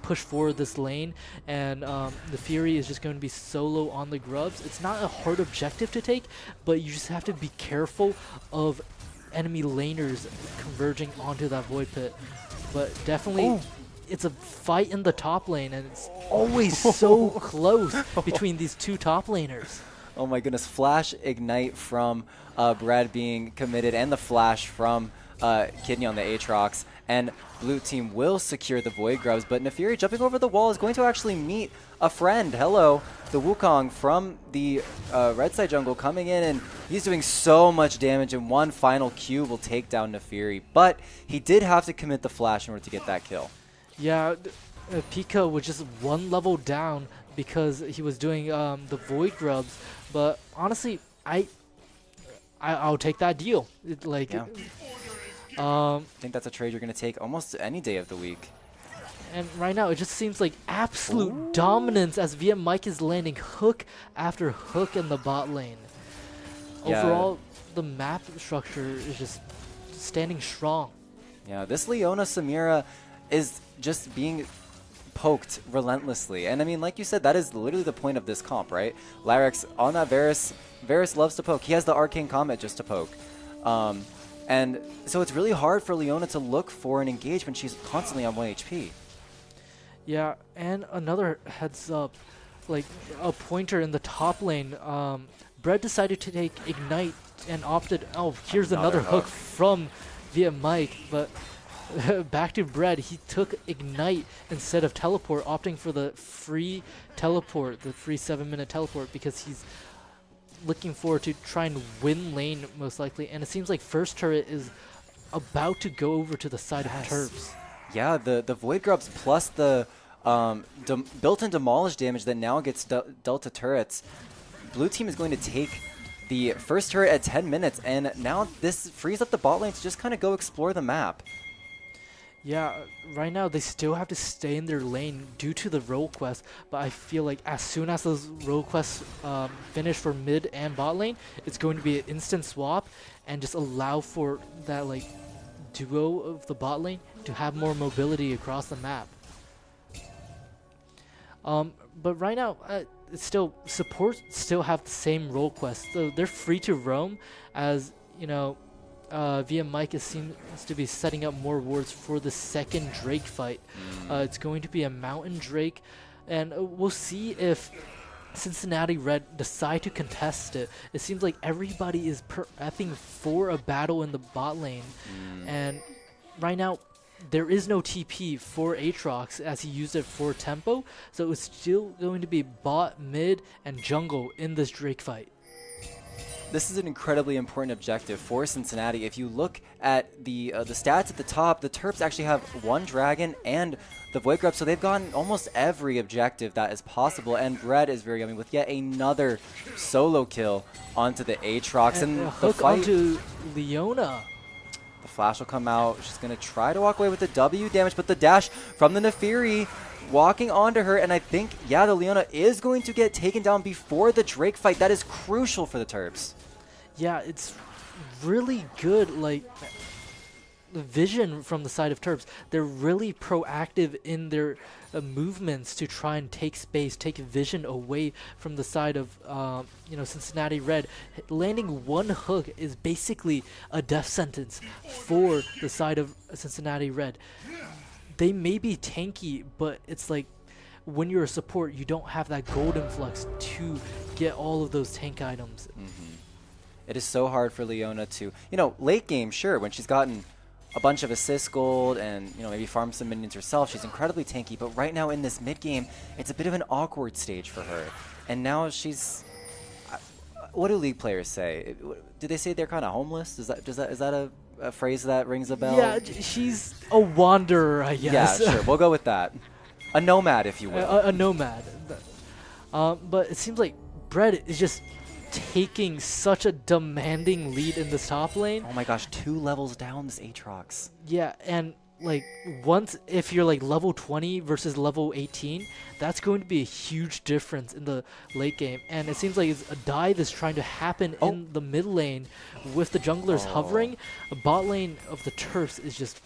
push forward this lane, and the Fury is just going to be solo on the grubs. It's not a hard objective to take, but you just have to be careful of enemy laners converging onto that void pit. But definitely, it's a fight in the top lane, and it's always so close between these two top laners. Oh my goodness, Flash Ignite from Brad being committed, and the Flash from Kidney on the Aatrox. And blue team will secure the Void Grubs, but Nefiri jumping over the wall is going to actually meet a friend. Hello, the Wukong from the red side jungle coming in, and he's doing so much damage, and one final Q will take down Nefiri. But he did have to commit the Flash in order to get that kill. Yeah, Pika was just one level down because he was doing the Void Grubs, but honestly, I'll take that deal. I think that's a trade you're going to take almost any day of the week. And right now, it just seems like absolute dominance as VM Mike is landing hook after hook in the bot lane. Yeah. Overall, the map structure is just standing strong. Yeah, this Leona Samira is just being poked relentlessly. And I mean, like you said, that is literally the point of this comp, right? Lyrex on that Varus. Varus loves to poke. He has the Arcane Comet just to poke. And so it's really hard for Leona to look for an engage when she's constantly on 1 HP. Yeah, and another heads up, like a pointer in the top lane. Brett decided to take Ignite and opted, here's another hook from via Mike, but back to Brett, he took Ignite instead of Teleport, opting for the free teleport, the free 7-minute teleport, because he's looking forward to try and win lane most likely. And it seems like first turret is about to go over to the side of Terps. Yeah, the Void Grubs plus the built-in demolish damage that now gets dealt to turrets. Blue team is going to take the first turret at 10 minutes, and now this frees up the bot lane to just kind of go explore the map. Yeah, right now they still have to stay in their lane due to the role quest, but I feel like as soon as those role quests finish for mid and bot lane, it's going to be an instant swap and just allow for that like duo of the bot lane to have more mobility across the map. But right now, it's still support still have the same role quests, so they're free to roam. As you know, VM Mike seems to be setting up more wards for the second Drake fight. It's going to be a Mountain Drake, and we'll see if Cincinnati Red decide to contest it. It seems like everybody is prepping for a battle in the bot lane, and right now there is no TP for Aatrox as he used it for tempo, so it's still going to be bot, mid, and jungle in this Drake fight. This is an incredibly important objective for Cincinnati. If you look at the stats at the top, the Terps actually have 1 dragon and the Void Grub, so they've gotten almost every objective that is possible. And Brett is very yummy with yet another solo kill onto the Aatrox. And the hook fight onto Leona. The flash will come out. She's going to try to walk away with the W damage, but the dash from the Nefiri walking onto her, and I think, yeah, the Leona is going to get taken down before the Drake fight. That is crucial for the Terps. Yeah, it's really good, like, vision from the side of Terps. They're really proactive in their movements to try and take space, take vision away from the side of, Cincinnati Red. Landing 1 hook is basically a death sentence for the side of Cincinnati Red. They may be tanky, but it's like when you're a support, you don't have that gold influx to get all of those tank items. It is so hard for Leona to, late game, sure, when she's gotten a bunch of assist gold and, maybe farm some minions herself, she's incredibly tanky. But right now in this mid game, it's a bit of an awkward stage for her. And now she's, what do League players say? Do they say they're kind of homeless? Is that a phrase that rings a bell? Yeah, she's a wanderer, I guess. Yeah, sure. We'll go with that. A nomad, if you will. A nomad. But it seems like Brett is just taking such a demanding lead in this top lane. Oh my gosh, 2 levels down this Aatrox. Yeah, and like once if you're like level 20 versus level 18, that's going to be a huge difference in the late game. And it seems like it's a dive is trying to happen in the mid lane with the junglers hovering. A bot lane of the Terps is just,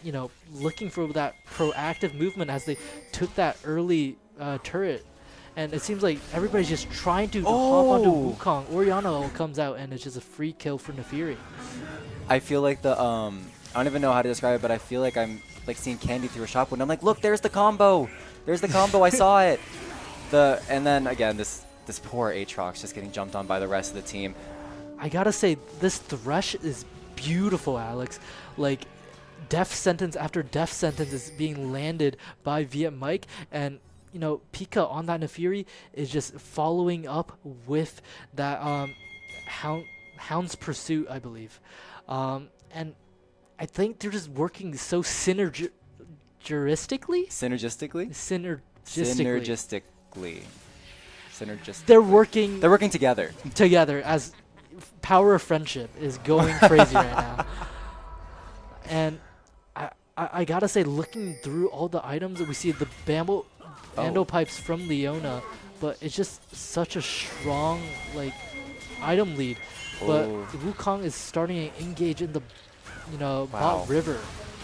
you know, looking for that proactive movement as they took that early turret. And it seems like everybody's just trying to hop onto Wukong. Oriana comes out and it's just a free kill for Nefiri. I feel like the I don't even know how to describe it, but I feel like I'm like seeing candy through a shop window. I'm like, look, there's the combo. There's the combo. I saw it. And then again, this poor Aatrox just getting jumped on by the rest of the team. I gotta say, this Thresh is beautiful, Alex. Like, death sentence after death sentence is being landed by Viet Mike, and you know, Pika on that Nefiri is just following up with that Hound's Pursuit, I believe. And I think they're just working so synergistically. They're working together. Together as power of friendship is going crazy right now. And I gotta say, looking through all the items, we see the bando pipes from Leona, but it's just such a strong like item lead. But Wukong is starting to engage in the, you know, bot river.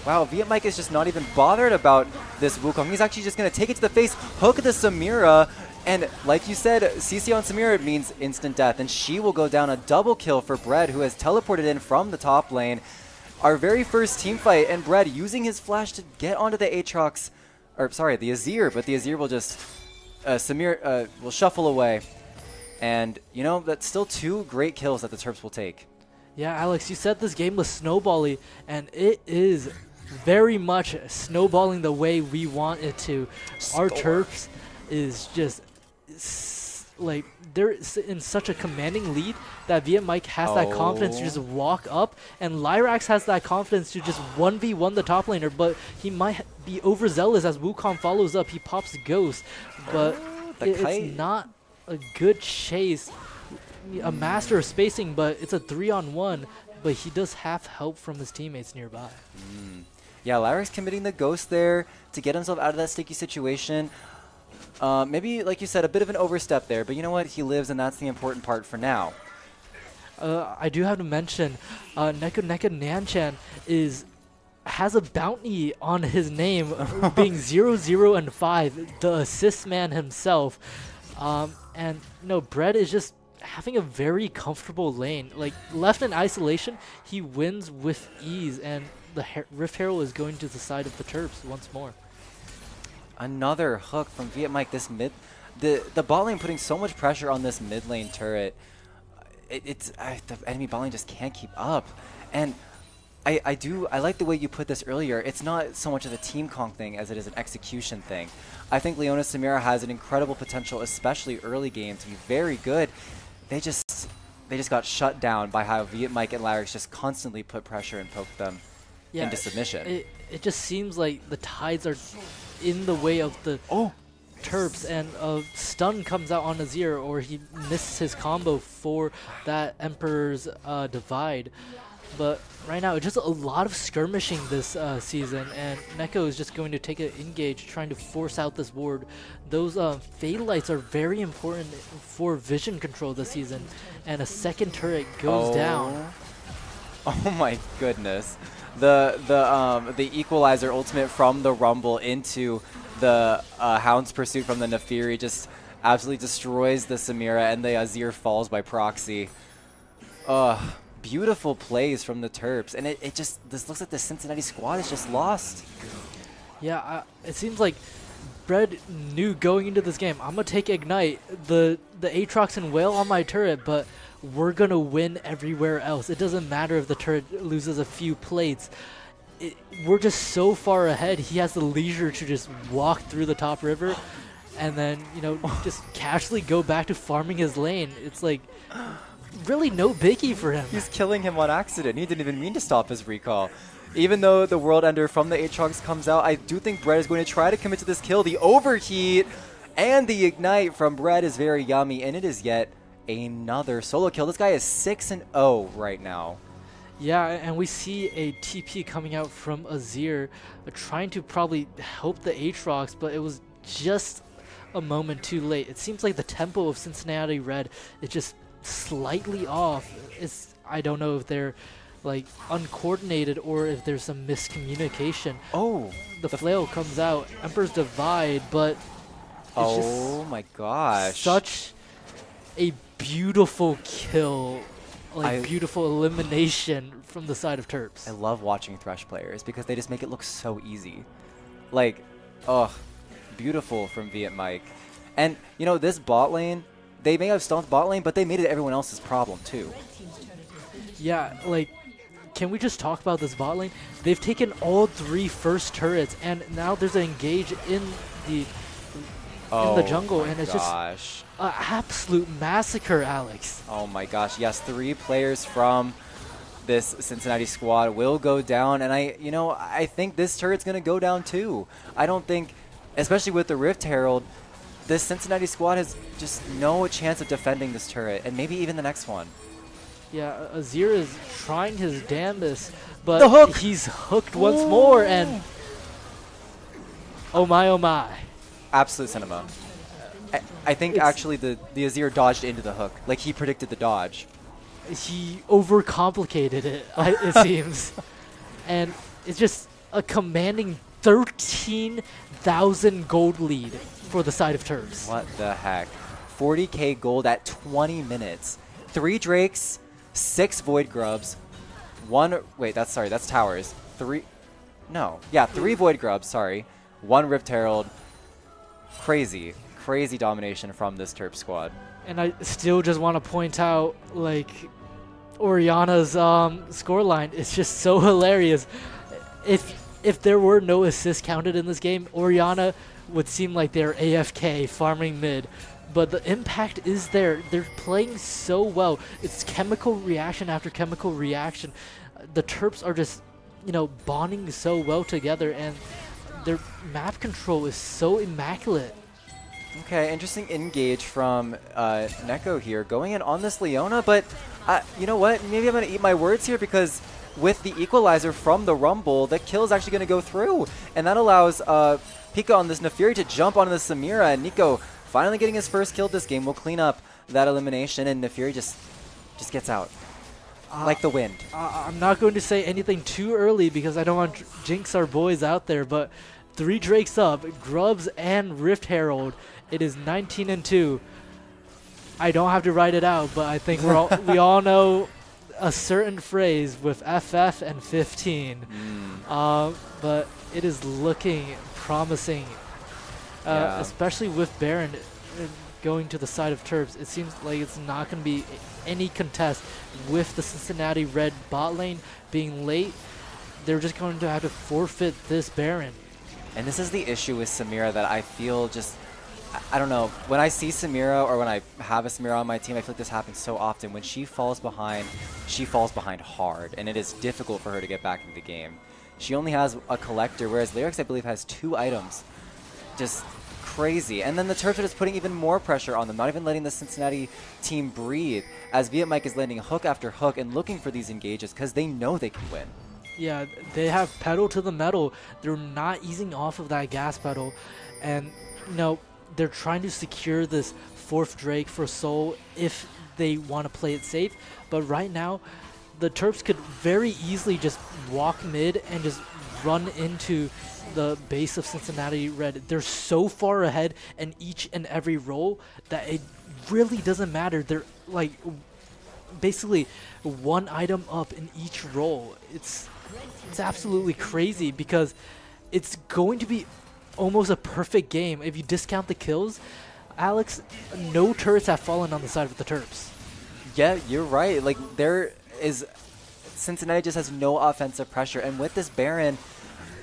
Wow, Viet Mike is just not even bothered about this Wukong. He's actually just going to take it to the face, hook the Samira, and like you said, CC on Samira means instant death, and she will go down. A double kill for Bread, who has teleported in from the top lane. Our very first team fight, and Bread using his flash to get onto the Aatrox, or sorry, the Azir, but the Azir will just, Samir will shuffle away. And, you know, that's still 2 great kills that the Terps will take. Yeah, Alex, you said this game was snowbally, and it is very much snowballing the way we want it to. Our Terps is just, like, they're in such a commanding lead that Viet Mike has that confidence to just walk up, and Lyrax has that confidence to just 1v1 the top laner, but he might be overzealous as Wukong follows up. He pops Ghost, but it's not a good chase. A master of spacing, but it's a 3-on-1, but he does have help from his teammates nearby. Yeah, Lyrax committing the Ghost there to get himself out of that sticky situation. Maybe, like you said, a bit of an overstep there, but you know what? He lives, and that's the important part for now. I do have to mention, Neka Nanchan has a bounty on his name, being 0, and 5, the assist man himself. And you know, Bread is just having a very comfortable lane. Like, left in isolation, he wins with ease, and the Rift Herald is going to the side of the Terps once more. Another hook from Viet Mike. This the bot lane putting so much pressure on this mid lane turret. The enemy bot lane just can't keep up. And I like the way you put this earlier. It's not so much of a team conk thing as it is an execution thing. I think Leona Samira has an incredible potential, especially early game, to be very good. They just got shut down by how Viet Mike and Lyrax just constantly put pressure and poked them into submission. It just seems like the tides are in the way of the Terps, and a stun comes out on Azir, or he misses his combo for that Emperor's Divide. But right now, it's just a lot of skirmishing this season, and Neko is just going to take an engage, trying to force out this ward. Those Fade Lights are very important for vision control this season, and a second turret goes down. Oh my goodness. The Equalizer ultimate from the Rumble into the Hound's Pursuit from the Nefiri just absolutely destroys the Samira, and the Azir falls by proxy. Beautiful plays from the Terps, and this looks like the Cincinnati squad is just lost. Yeah, it seems like Bread knew going into this game, I'm gonna take Ignite, the Aatrox and Whale on my turret, but we're gonna win everywhere else. It doesn't matter if the turret loses a few plates. We're just so far ahead. He has the leisure to just walk through the top river, and then, you know, just casually go back to farming his lane. It's like really no biggie for him. He's killing him on accident. He didn't even mean to stop his recall. Even though the World Ender from the Aatrox comes out, I do think Bread is going to try to commit to this kill. The overheat and the ignite from Bread is very yummy, and it is yet another solo kill. This guy is 6-0 right now. Yeah, and we see a TP coming out from Azir, trying to probably help the Aatrox, but it was just a moment too late. It seems like the tempo of Cincinnati Red is just slightly off. I don't know if they're like uncoordinated or if there's some miscommunication. Oh, the flail comes out, Emperor's Divide, but it's just my gosh. such a beautiful kill. Like beautiful elimination from the side of Terps. I love watching Thresh players because they just make it look so easy. Like, oh, beautiful from Viet Mike. And, you know, this bot lane, they may have stomped bot lane, but they made it everyone else's problem too. Yeah, like, can we just talk about this bot lane? They've taken all 3 first turrets, and now there's an engage in the jungle, and it's just an absolute massacre, Alex. Oh my gosh, yes, 3 players from this Cincinnati squad will go down, and I think this turret's gonna go down too. I don't think, especially with the Rift Herald, this Cincinnati squad has just no chance of defending this turret, and maybe even the next one. Yeah, Azir is trying his damnedest, but he's hooked once more, and oh my, oh my. Absolute cinema. I think actually the Azir dodged into the hook. Like, he predicted the dodge. He overcomplicated it, it seems. And it's just a commanding 13,000 gold lead for the side of Terps. What the heck? 40k gold at 20 minutes. 3 Drakes, 6 Void Grubs, 1... Wait, that's towers. 3 Void Grubs, sorry. 1 Rift Herald. Crazy domination from this Terp squad. And I still just want to point out, like, Oriana's scoreline is just so hilarious. If there were no assists counted in this game, Oriana would seem like they're AFK farming mid. But the impact is there. They're playing so well. It's chemical reaction after chemical reaction. The Terps are just, bonding so well together, and their map control is so immaculate. Okay, interesting engage from Neko here, going in on this Leona, but you know what? Maybe I'm going to eat my words here, because with the equalizer from the Rumble, the kill is actually going to go through, and that allows Pika on this Nefiri to jump onto the Samira, and Nico finally getting his first kill this game will clean up that elimination, and Nefiri just gets out. Like the wind. I'm not going to say anything too early because I don't want to jinx our boys out there, but 3 Drakes up, Grubs and Rift Herald. It is 19-2. I don't have to write it out, but I think we all know a certain phrase with FF and 15. But it is looking promising, especially with Baron going to the side of Terps. It seems like it's not going to be any contest with the Cincinnati Red bot lane being late. They're just going to have to forfeit this Baron. And this is the issue with Samira that I feel just, I don't know, when I see Samira or when I have a Samira on my team, I feel like this happens so often. When she falls behind hard, and it is difficult for her to get back into the game. She only has a collector, whereas Lyrics, I believe, has 2 items. Just crazy. And then the Terps are just putting even more pressure on them, not even letting the Cincinnati team breathe, as Viet Mike is landing hook after hook and looking for these engages because they know they can win. Yeah, they have pedal to the metal. They're not easing off of that gas pedal, and they're trying to secure this 4th Drake for Soul if they want to play it safe. But right now, the Terps could very easily just walk mid and just run into the base of Cincinnati Red. They're so far ahead in each and every role that it really doesn't matter. They're like basically 1 item up in each role. It's absolutely crazy because it's going to be almost a perfect game. If you discount the kills, Alex, no turrets have fallen on the side of the Terps. Yeah, you're right. Like, Cincinnati just has no offensive pressure, and with this Baron,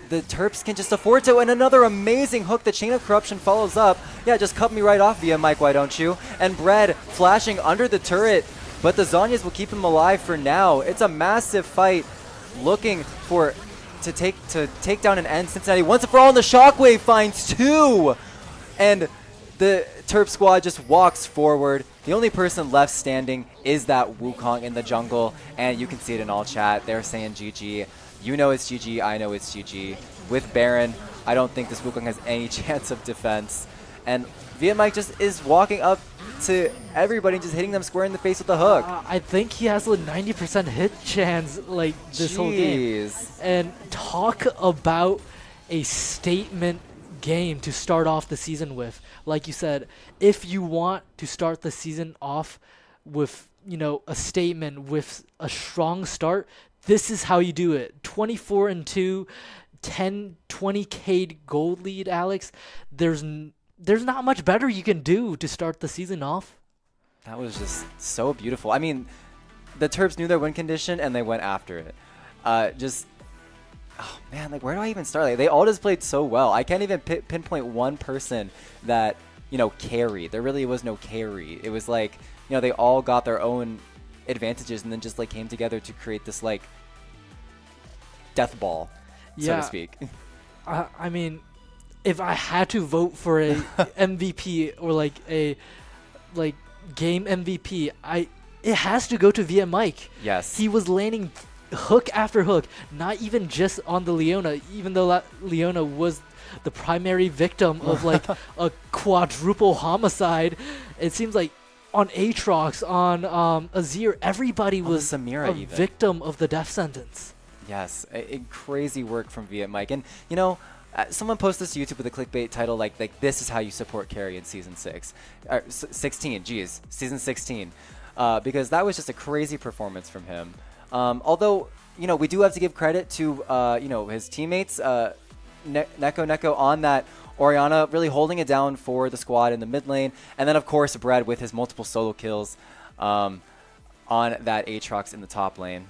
the Terps can just afford to, and another amazing hook. The Chain of Corruption follows up. Yeah, just cut me right off via Mike, why don't you? And Bread flashing under the turret, but the Zhonya's will keep him alive for now. It's a massive fight, looking to take down an end. Cincinnati once and for all, and the Shockwave finds 2! And the Terp squad just walks forward. The only person left standing is that Wukong in the jungle, and you can see it in all chat. They're saying GG. You know it's GG, I know it's GG. With Baron, I don't think this Wukong has any chance of defense. And Mike just is walking up to everybody, just hitting them square in the face with the hook. I think he has a 90% hit chance like this whole game. And talk about a statement game to start off the season with. Like you said, if you want to start the season off with, you know, a statement, with a strong start, this is how you do it. 24-2, 20k gold lead, Alex. There's not much better you can do to start the season off. That was just so beautiful. I mean, the Terps knew their win condition and they went after it. Oh man, like where do I even start? Like, they all just played so well. I can't even pinpoint one person that, you know, carried. There really was no carry. It was like, you know, they all got their own advantages and then just like came together to create this like death ball, so to speak. I mean, if I had to vote for a MVP or like a game MVP, it has to go to Mike. Yes. He was landing hook after hook, not even just on the Leona, even though Leona was the primary victim of like a quadruple homicide. It seems like on Aatrox, on Azir, everybody was Samira a victim of the death sentence. Yes, crazy work from Mike. And you know, someone posted this to YouTube with a clickbait title like this is how you support carry in season 16. Geez, season 16, because that was just a crazy performance from him. Although, you know, we do have to give credit to, you know, his teammates, Neko on that Orianna, really holding it down for the squad in the mid lane. And then, of course, Brad with his multiple solo kills on that Aatrox in the top lane.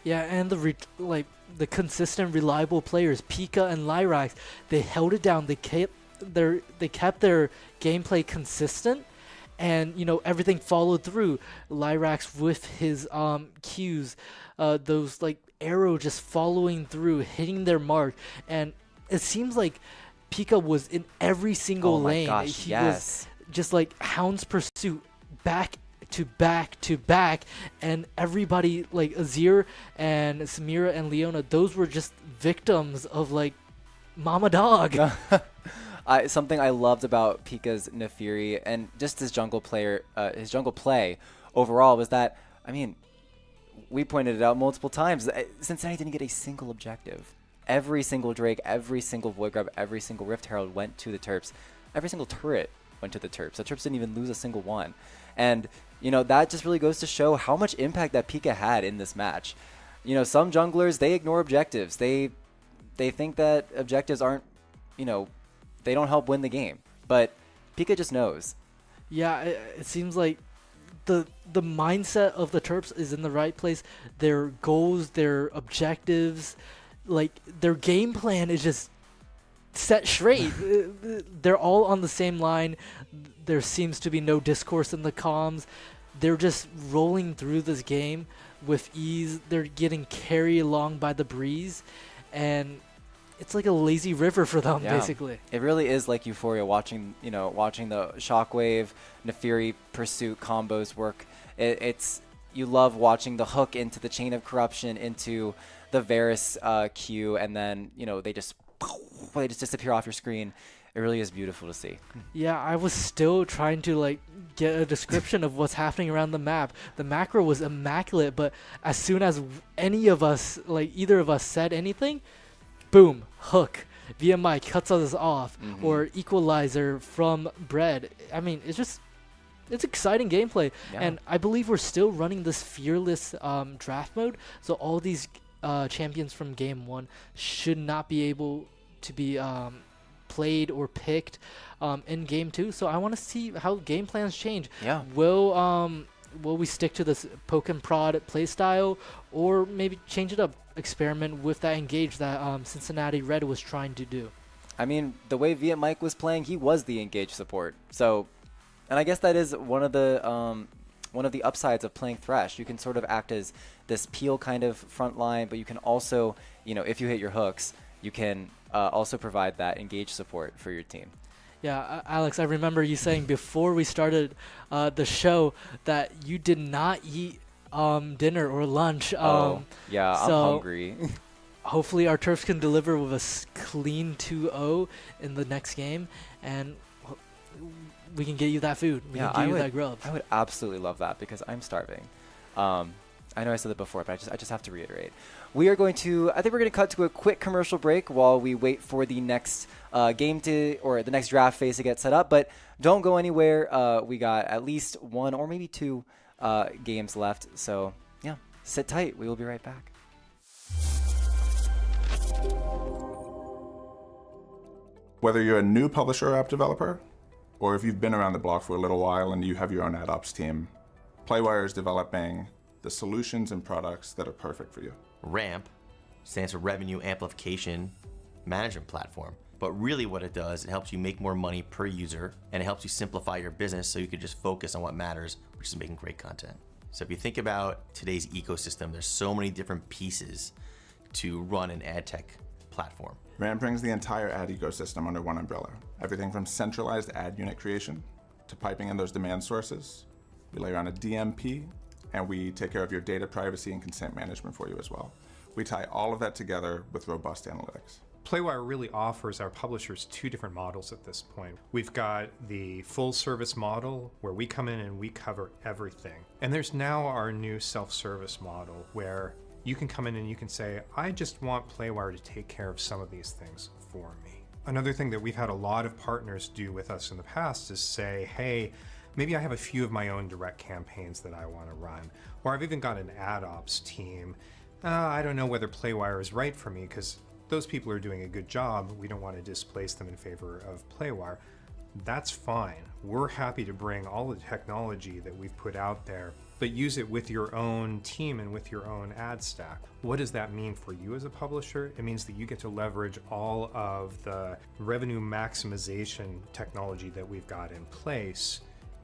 Yeah, and the consistent, reliable players, Pika and Lyrax, they held it down. They kept their gameplay consistent. And, you know, everything followed through. Lyrax with his Qs, those, like, arrow just following through, hitting their mark. And it seems like Pika was in every single lane. Gosh, he was just, like, Hound's Pursuit, back to back to back. And everybody, like, Azir and Samira and Leona, those were just victims of, like, Mama Dog. Something I loved about Pika's Nefiri and just his jungle play overall was that, I mean, we pointed it out multiple times. Cincinnati didn't get a single objective. Every single Drake, every single Void Grab, every single Rift Herald went to the Terps. Every single turret went to the Terps. The Terps didn't even lose a single one. And, you know, that just really goes to show how much impact that Pika had in this match. You know, some junglers, they ignore objectives. They think that objectives aren't, you know, they don't help win the game, but Pika just knows. Yeah, it seems like the mindset of the Terps is in the right place. Their goals, their objectives, like their game plan is just set straight. They're all on the same line. There seems to be no discourse in the comms. They're just rolling through this game with ease. They're getting carried along by the breeze, and it's like a lazy river for them, basically. It really is like Euphoria, watching the Shockwave, Nefiri Pursuit combos work. You love watching the hook into the Chain of Corruption, into the Varus Q, and then, you know, they just disappear off your screen. It really is beautiful to see. Yeah, I was still trying to like get a description of what's happening around the map. The macro was immaculate, but as soon as any of us, like either of us, said anything, boom, hook. VMI cuts us off, or equalizer from Bread. I mean, it's exciting gameplay, and I believe we're still running this fearless draft mode. So all these champions from game 1 should not be able to be played or picked in game 2. So I want to see how game plans change. Yeah. Will we stick to this poke and prod playstyle, or maybe change it up, experiment with that engage that Cincinnati Red was trying to do? I mean, the way Mike was playing, he was the engage support. So, and I guess that is one of the upsides of playing Thresh. You can sort of act as this peel kind of front line, but you can also, you know, if you hit your hooks, you can also provide that engage support for your team. Yeah, Alex, I remember you saying before we started the show that you did not eat dinner or lunch. Yeah, I'm so hungry. hopefully our Terps can deliver with a clean 2-0 in the next game, and we can get you that food. We can get you that grub. I would absolutely love that because I'm starving. I know I said that before, but I just have to reiterate. I think we're going to cut to a quick commercial break while we wait for the next the next draft phase to get set up. But don't go anywhere. We got at least one or maybe two games left. So yeah, sit tight. We will be right back. Whether you're a new publisher or app developer, or if you've been around the block for a little while and you have your own ad ops team, PlayWire is developing the solutions and products that are perfect for you. RAMP stands for Revenue Amplification Management Platform. But really what it does, it helps you make more money per user, and it helps you simplify your business so you can just focus on what matters, which is making great content. So if you think about today's ecosystem, there's so many different pieces to run an ad tech platform. RAMP brings the entire ad ecosystem under one umbrella. Everything from centralized ad unit creation to piping in those demand sources. We layer on a DMP, and we take care of your data privacy and consent management for you as well. We tie all of that together with robust analytics. PlayWire really offers our publishers two different models at this point. We've got the full service model where we come in and we cover everything. And there's now our new self-service model where you can come in and you can say, I just want PlayWire to take care of some of these things for me. Another thing that we've had a lot of partners do with us in the past is say, hey, maybe I have a few of my own direct campaigns that I want to run. Or I've even got an ad ops team. I don't know whether PlayWire is right for me because those people are doing a good job. We don't want to displace them in favor of PlayWire. That's fine. We're happy to bring all the technology that we've put out there, but use it with your own team and with your own ad stack. What does that mean for you as a publisher? It means that you get to leverage all of the revenue maximization technology that we've got in place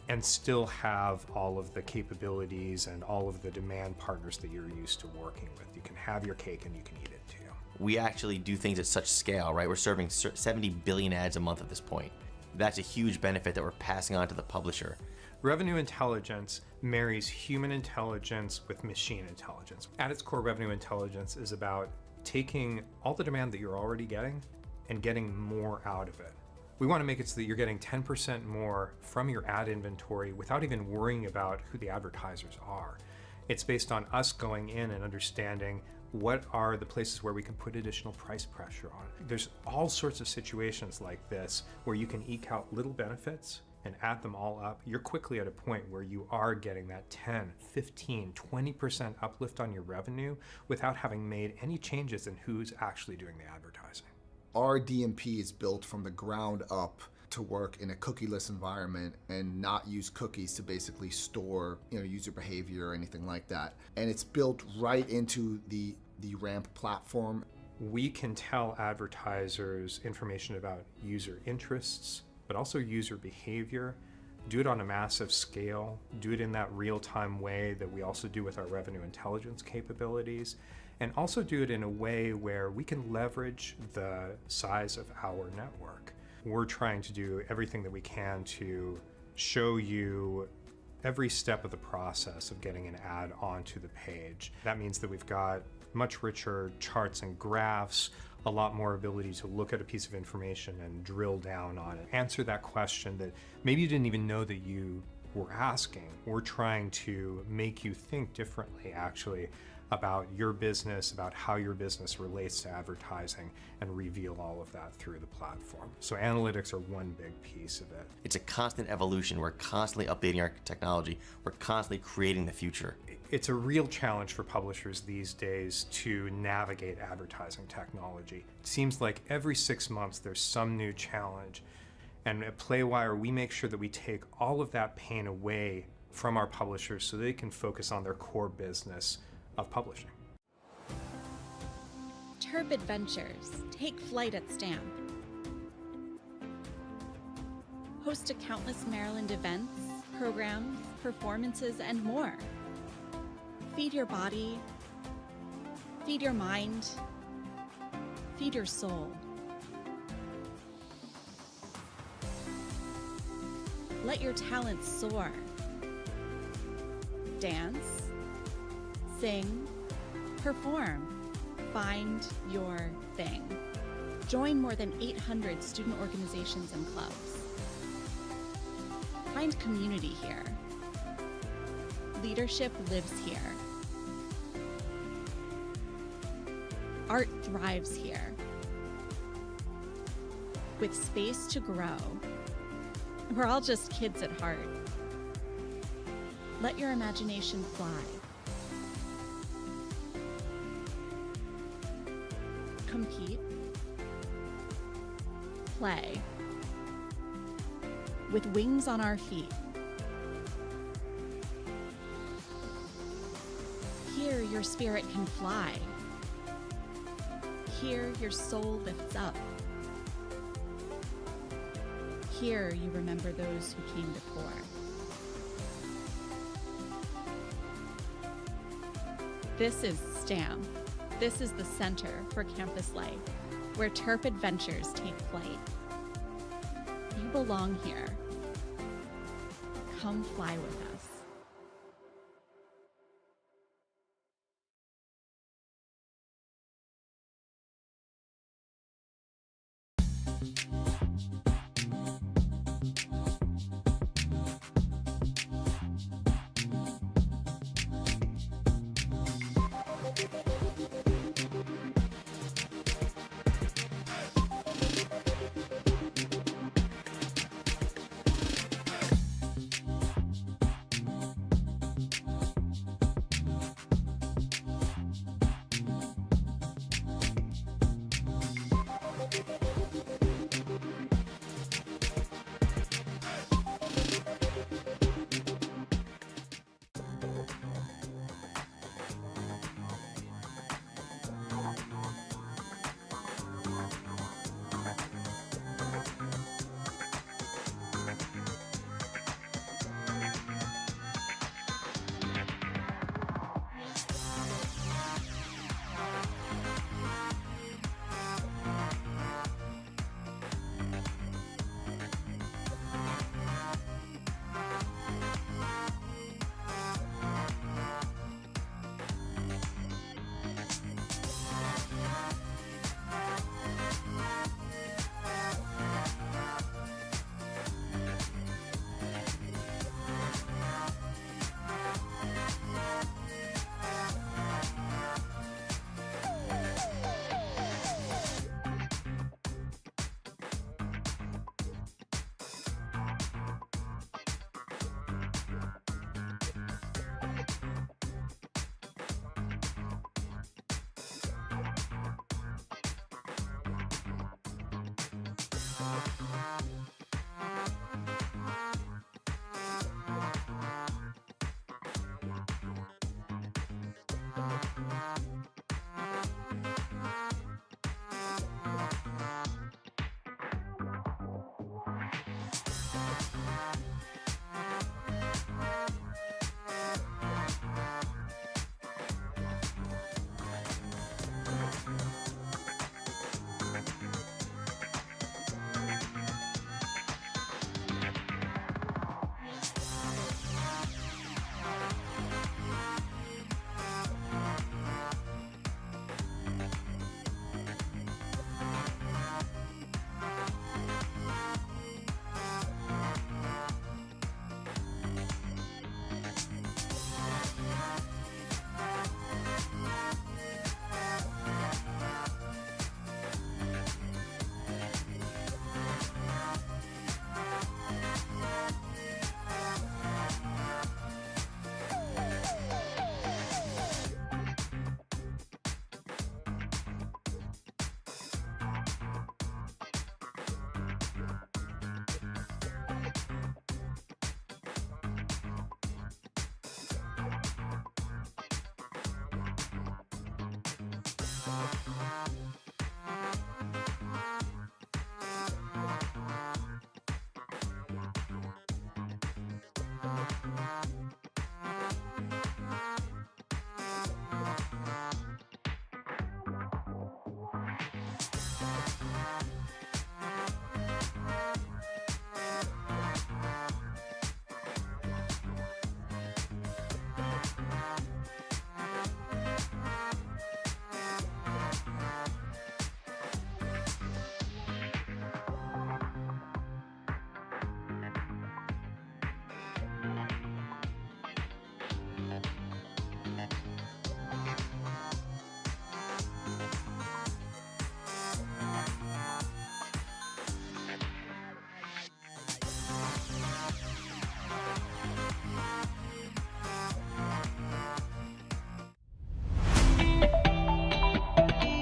and still have all of the capabilities and all of the demand partners that you're used to working with. You can have your cake and you can eat it too. We actually do things at such scale, right? We're serving 70 billion ads a month at this point. That's a huge benefit that we're passing on to the publisher. Revenue intelligence marries human intelligence with machine intelligence. At its core, revenue intelligence is about taking all the demand that you're already getting and getting more out of it. We want to make it so that you're getting 10% more from your ad inventory without even worrying about who the advertisers are. It's based on us going in and understanding what are the places where we can put additional price pressure on. There's all sorts of situations like this where you can eke out little benefits and add them all up. You're quickly at a point where you are getting that 10, 15, 20% uplift on your revenue without having made any changes in who's actually doing the advertising. Our DMP is built from the ground up to work in a cookieless environment and not use cookies to basically store, user behavior or anything like that. And it's built right into the RAMP platform. We can tell advertisers information about user interests, but also user behavior, do it on a massive scale, do it in that real-time way that we also do with our revenue intelligence capabilities, and also do it in a way where we can leverage the size of our network. We're trying to do everything that we can to show you every step of the process of getting an ad onto the page. That means that we've got much richer charts and graphs, a lot more ability to look at a piece of information and drill down on it. Answer that question that maybe you didn't even know that you were asking. We're trying to make you think differently, actually, about your business, about how your business relates to advertising, and reveal all of that through the platform. So analytics are one big piece of it. It's a constant evolution. We're constantly updating our technology. We're constantly creating the future. It's a real challenge for publishers these days to navigate advertising technology. It seems like every 6 months there's some new challenge. And at PlayWire, we make sure that we take all of that pain away from our publishers so they can focus on their core business of publishing. Terp Adventures. Take flight at Stamp. Host to countless Maryland events, programs, performances, and more. Feed your body. Feed your mind. Feed your soul. Let your talents soar. Dance, sing, perform, find your thing. Join more than 800 student organizations and clubs. Find community here. Leadership lives here. Art thrives here. With space to grow. We're all just kids at heart. Let your imagination fly. Compete. Play. With wings on our feet. Here your spirit can fly. Here your soul lifts up. Here you remember those who came before. This is STAM. This is the Center for Campus Life, where Terp adventures take flight. You belong here. Come fly with us.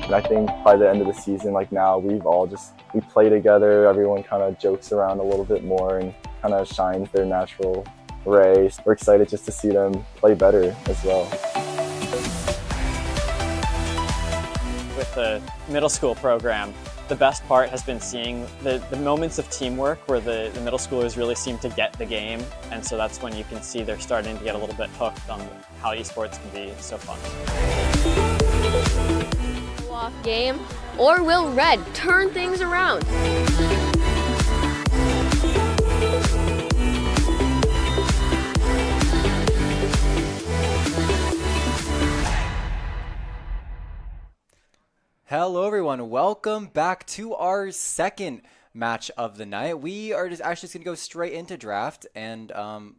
And I think by the end of the season, like now, we play together. Everyone kind of jokes around a little bit more and kind of shines their natural ray. We're excited just to see them play better as well. With the middle school program, the best part has been seeing the moments of teamwork where the middle schoolers really seem to get the game, and so that's when you can see they're starting to get a little bit hooked on how esports can be so fun. Off game, or will Red turn things around? Hello everyone, welcome back to our second match of the night. We are just actually going to go straight into draft, and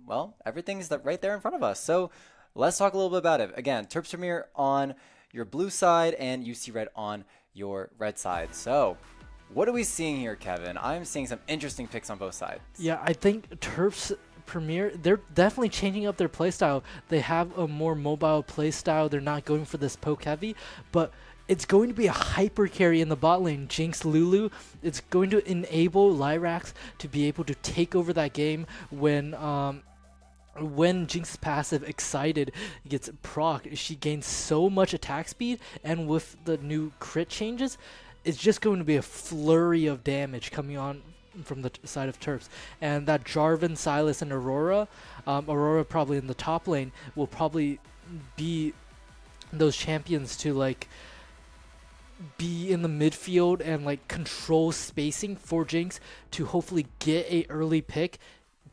well, everything's right there in front of us. So let's talk a little bit about it. Again, Terps Premier on your blue side and UC Red on your red side. So what are we seeing here, Kevin? I'm seeing some interesting picks on both sides. Yeah, I think Terps Premier, they're definitely changing up their playstyle. They have a more mobile playstyle. They're not going for this poke heavy, but it's going to be a hyper carry in the bot lane, Jinx Lulu. It's going to enable Lyrax to be able to take over that game when Jinx's passive Excited gets proc. She gains so much attack speed, and with the new crit changes, it's just going to be a flurry of damage coming on from the side of Terps. And that Jarvan, Sylas, and Aurora, Aurora probably in the top lane, will probably be those champions to like be in the midfield and like control spacing for Jinx to hopefully get a early pick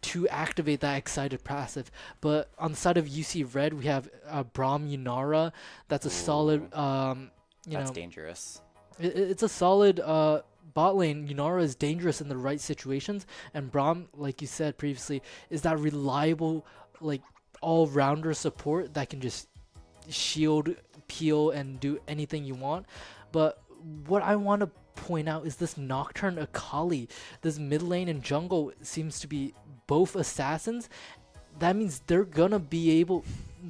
to activate that Excited passive. But on the side of UC Red, we have Braum Yunara. That's a solid, That's dangerous. It's a solid bot lane. Yunara is dangerous in the right situations, and Braum, like you said previously, is that reliable, like all-rounder support that can just shield, peel, and do anything you want. But what I want to point out is this Nocturne Akali. This mid lane and jungle seems to be both assassins. That means they're gonna be able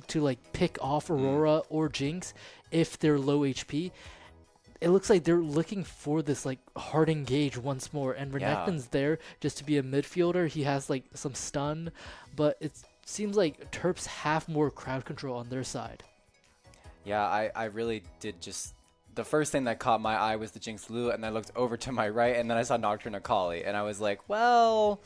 to like pick off Aurora or Jinx if they're low HP. It looks like they're looking for this like hard engage once more, and Renekton's there just to be a midfielder. He has like some stun, but it seems like Terps have more crowd control on their side. Yeah, I really did just... The first thing that caught my eye was the Jinx Lulu, and I looked over to my right, and then I saw Nocturne Akali, and I was like, well...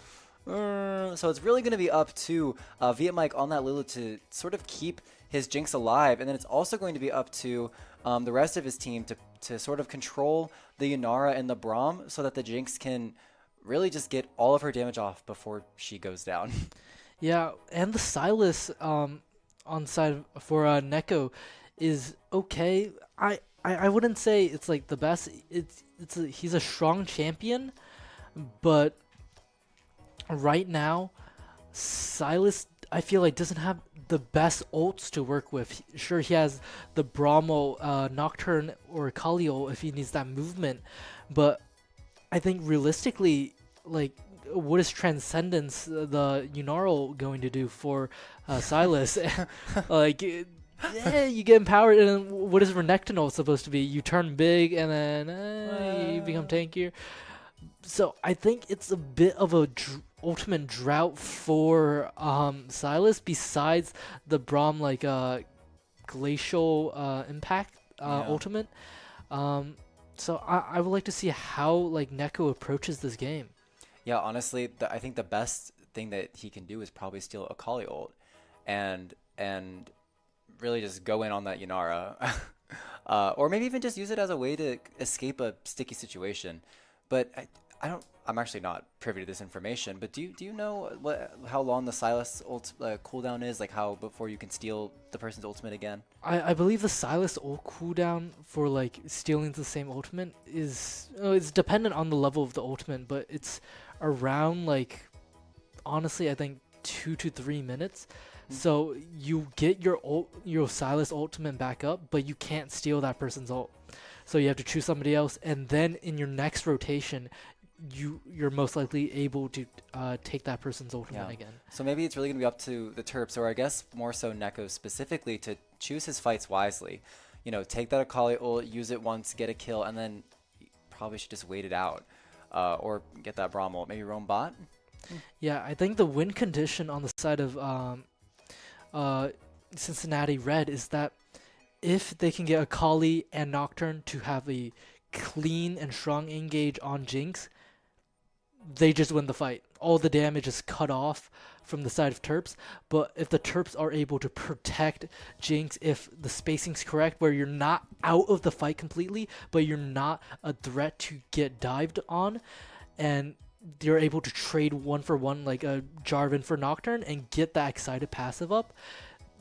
so it's really going to be up to Vietmike on that Lulu to sort of keep his Jinx alive, and then it's also going to be up to the rest of his team to sort of control the Yunara and the Braum so that the Jinx can really just get all of her damage off before she goes down. Yeah, and the Sylas on side for Neko is okay. I wouldn't say it's like the best. He's a strong champion, but right now, Sylas, I feel like, doesn't have the best ults to work with. Sure, he has the Brahmo, Nocturne, or Kali ult if he needs that movement, but I think realistically, like, what is Transcendence, the Yunara ult, going to do for Sylas? Like, yeah, you get empowered, and then what is Renekton ult supposed to be? You turn big, and then you become tankier. So I think it's a bit of a ultimate drought for Sylas, besides the Braum like glacial impact ultimate. So I would like to see how like Neko approaches this game. Yeah, honestly, I think the best thing that he can do is probably steal a Kali ult, and really just go in on that Yunara, or maybe even just use it as a way to escape a sticky situation. But I'm actually not privy to this information, but do you know how long the Sylas ult cooldown is? Like how before you can steal the person's ultimate again? I believe the Sylas ult cooldown for like stealing the same ultimate is it's dependent on the level of the ultimate, but it's around like, honestly, I think 2 to 3 minutes. So you get your Sylas ultimate back up, but you can't steal that person's ult. So you have to choose somebody else, and then in your next rotation, you're most likely able to take that person's ultimate again. So maybe it's really going to be up to the Terps, or I guess more so Neko specifically, to choose his fights wisely. you know, take that Akali ult, use it once, get a kill, and then you probably should just wait it out. Or get that Braum ult. Maybe roam bot? Yeah, I think the win condition on the side of Cincinnati Red is that if they can get Akali and Nocturne to have a clean and strong engage on Jinx, they just win the fight. All the damage is cut off from the side of Terps, but if the Terps are able to protect Jinx, if the spacing's correct, where you're not out of the fight completely, but you're not a threat to get dived on, and you're able to trade 1-for-1 like a Jarvan for Nocturne and get that excited passive up,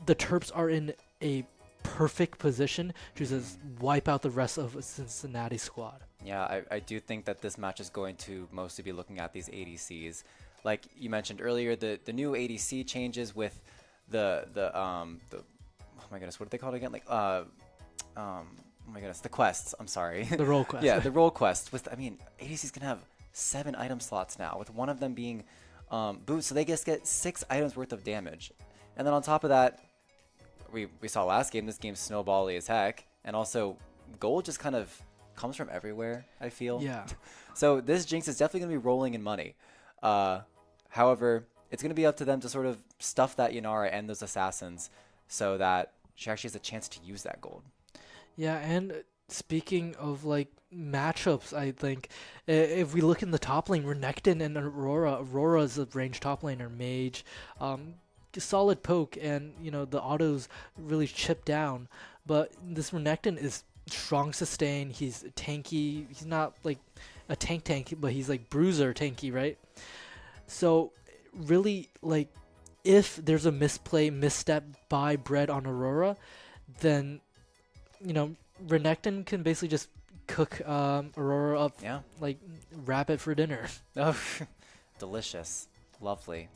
the Terps are in a perfect position to just wipe out the rest of a Cincinnati squad. Yeah, I do think that this match is going to mostly be looking at these ADCs. Like you mentioned earlier, the new ADC changes with the oh my goodness, what are they called again? Like oh my goodness, the quests. I'm sorry. The role quest. Yeah, the role quest. With ADCs can have 7 item slots now, with one of them being boots, so they just get 6 items worth of damage. And then on top of that, we saw last game, this game's snowbally as heck, and also gold just kind of comes from everywhere, I feel. Yeah. So this Jinx is definitely going to be rolling in money. However, it's going to be up to them to sort of stuff that Yanara and those assassins so that she actually has a chance to use that gold. Yeah, and speaking of like matchups, I think if we look in the top lane, Renekton and Aurora's a ranged top laner, mage, solid poke, and you know the autos really chip down. But this Renekton is strong sustain. He's tanky. He's not like a tank, but he's like bruiser tanky, right? So really, like, if there's a misstep by Bread on Aurora, then you know Renekton can basically just cook Aurora up, like wrap it for dinner. Oh, delicious, lovely.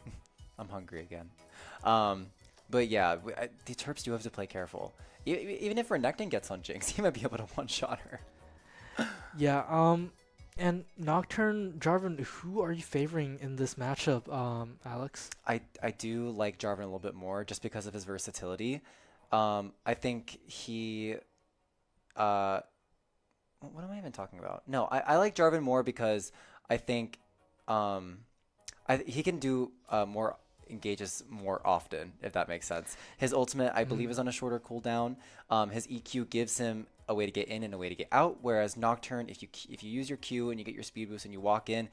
I'm hungry again. But yeah, the Terps do have to play careful. Even if Renekton gets on Jinx, he might be able to one-shot her. Yeah, and Nocturne, Jarvan, who are you favoring in this matchup, Alex? I do like Jarvan a little bit more just because of his versatility. I think he... what am I even talking about? No, I like Jarvan more because I think he can do more engages more often, if that makes sense. His ultimate, I believe, is on a shorter cooldown. His EQ gives him a way to get in and a way to get out, whereas Nocturne, if you use your Q and you get your speed boost and you walk in,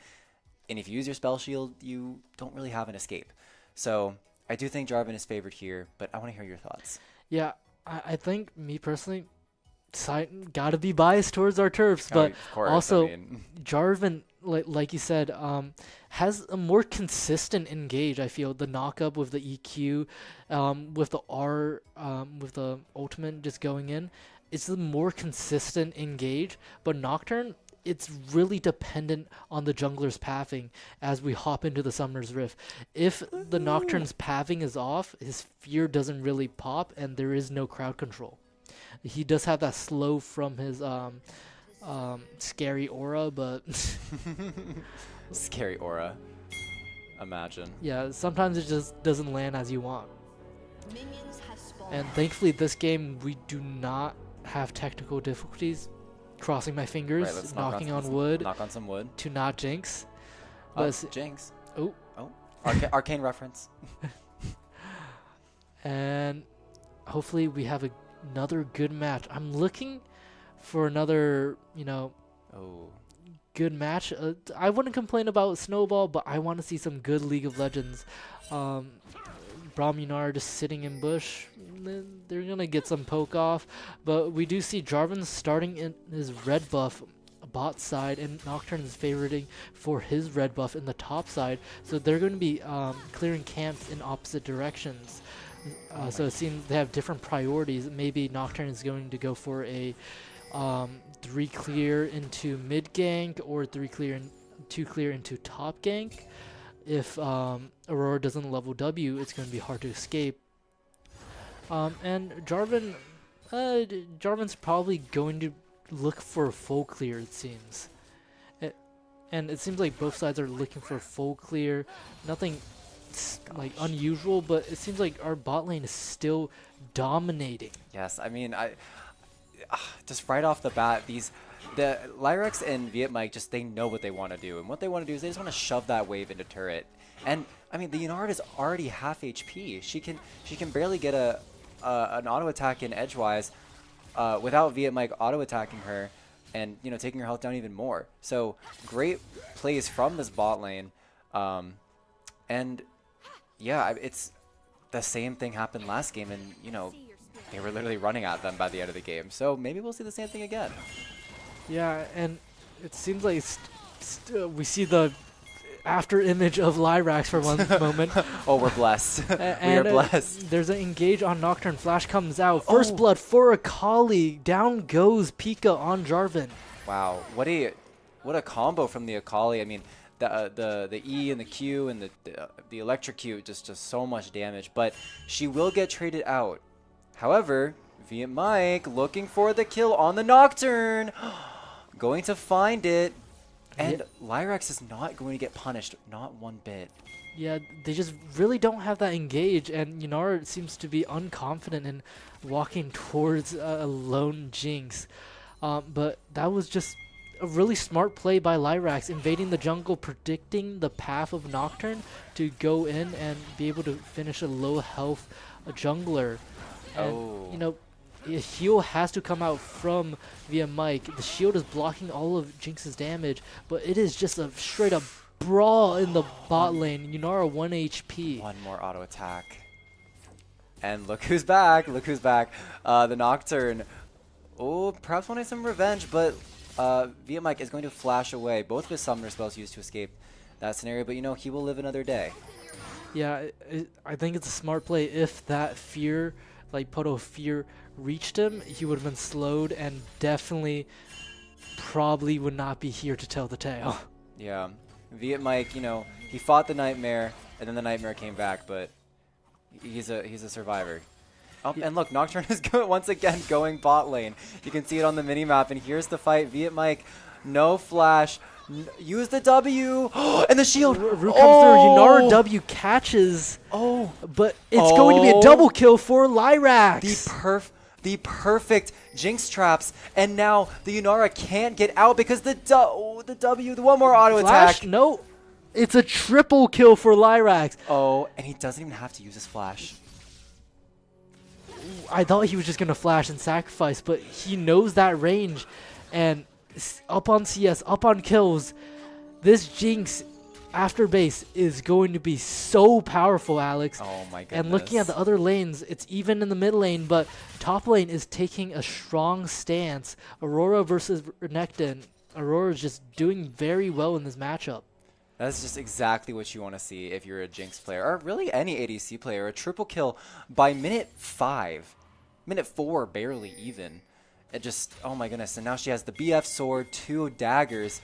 and if you use your spell shield, you don't really have an escape. So I do think Jarvan is favored here, but I want to hear your thoughts. Yeah, I think, me personally, gotta be biased towards our Terps, but of course, also Jarvan, like you said, has a more consistent engage. I feel the knockup with the EQ, with the R, with the ultimate just going in, it's a more consistent engage. But Nocturne, it's really dependent on the jungler's pathing as we hop into the Summoner's Rift. If the Nocturne's pathing is off, his fear doesn't really pop, and there is no crowd control. He does have that slow from his scary aura, but scary aura. Imagine. Yeah, sometimes it just doesn't land as you want. And thankfully, this game we do not have technical difficulties. Crossing my fingers, right, knocking on wood. Knock on some wood. To not jinx. Jinx. Oh. Arcane reference. And hopefully we have another good match. I'm looking for another, good match. I wouldn't complain about Snowball, but I want to see some good League of Legends. Braum just sitting in bush. They're going to get some poke off. But we do see Jarvan starting in his red buff bot side, and Nocturne is favoriting for his red buff in the top side. So they're going to be clearing camps in opposite directions. So it seems they have different priorities. Maybe Nocturne is going to go for a 3 clear into mid gank, or 2 clear into top gank. If Aurora doesn't level W, it's going to be hard to escape. And Jarvan's probably going to look for a full clear, it seems. And it seems like both sides are looking for full clear. Nothing like unusual, but it seems like our bot lane is still dominating. Yes, I mean, just right off the bat, the Lyrex and Viet Mike they know what they want to do, and what they want to do is they just want to shove that wave into turret. And I mean, the Yunard is already half HP. She can barely get an auto attack in edgewise without Viet Mike auto attacking her, and taking her health down even more. So great plays from this bot lane, and yeah, it's the same thing happened last game, and they were literally running at them by the end of the game. So maybe we'll see the same thing again. Yeah, and it seems like we see the after image of Lyrax for one moment. Oh, we're blessed. We are blessed. There's an engage on Nocturne. Flash comes out. First blood for Akali. Down goes Pika on Jarvan. Wow, what a combo from the Akali. I mean, the E and the Q and the electrocute, just so much damage. But she will get traded out. However, Viet Mike looking for the kill on the Nocturne. Going to find it. And Lyrax is not going to get punished, not one bit. Yeah, they just really don't have that engage, and Yunara seems to be unconfident in walking towards a lone Jinx. But that was just a really smart play by Lyrax, invading the jungle, predicting the path of Nocturne to go in and be able to finish a low health jungler. And, a heal has to come out from Viet Mike. The shield is blocking all of Jinx's damage, but it is just a straight up brawl in the bot lane. Yunara 1 HP. One more auto attack. And look who's back. Look who's back. The Nocturne. Oh, perhaps wanting some revenge, but Viet Mike is going to flash away. Both of his summoner spells used to escape that scenario, but he will live another day. Yeah, I think it's a smart play. If that fear, like Poto fear, reached him, he would have been slowed and definitely probably would not be here to tell the tale. Yeah. Viet Mike, he fought the Nightmare, and then the Nightmare came back, but he's a survivor. Oh, and look, Nocturne is once again going bot lane. You can see it on the minimap, and here's the fight. Viet Mike, no flash. Use the W, and the shield. Root comes through. Yunara W catches. But it's going to be a double kill for Lyrax. The perfect Jinx traps, and now the Yunara can't get out because the one more auto Flash? attack. No, it's a triple kill for Lyrax. Oh, and he doesn't even have to use his flash. I thought he was just gonna flash and sacrifice, but he knows that range, and up on CS, up on kills, this Jinx after base is going to be so powerful, Alex. Oh my goodness. And looking at the other lanes, it's even in the mid lane, but top lane is taking a strong stance. Aurora versus Renekton. Aurora is just doing very well in this matchup. That's just exactly what you want to see if you're a Jinx player, or really any ADC player. A triple kill by minute 5. Minute 4, barely even. It just, oh my goodness. And now she has the BF sword, 2 daggers.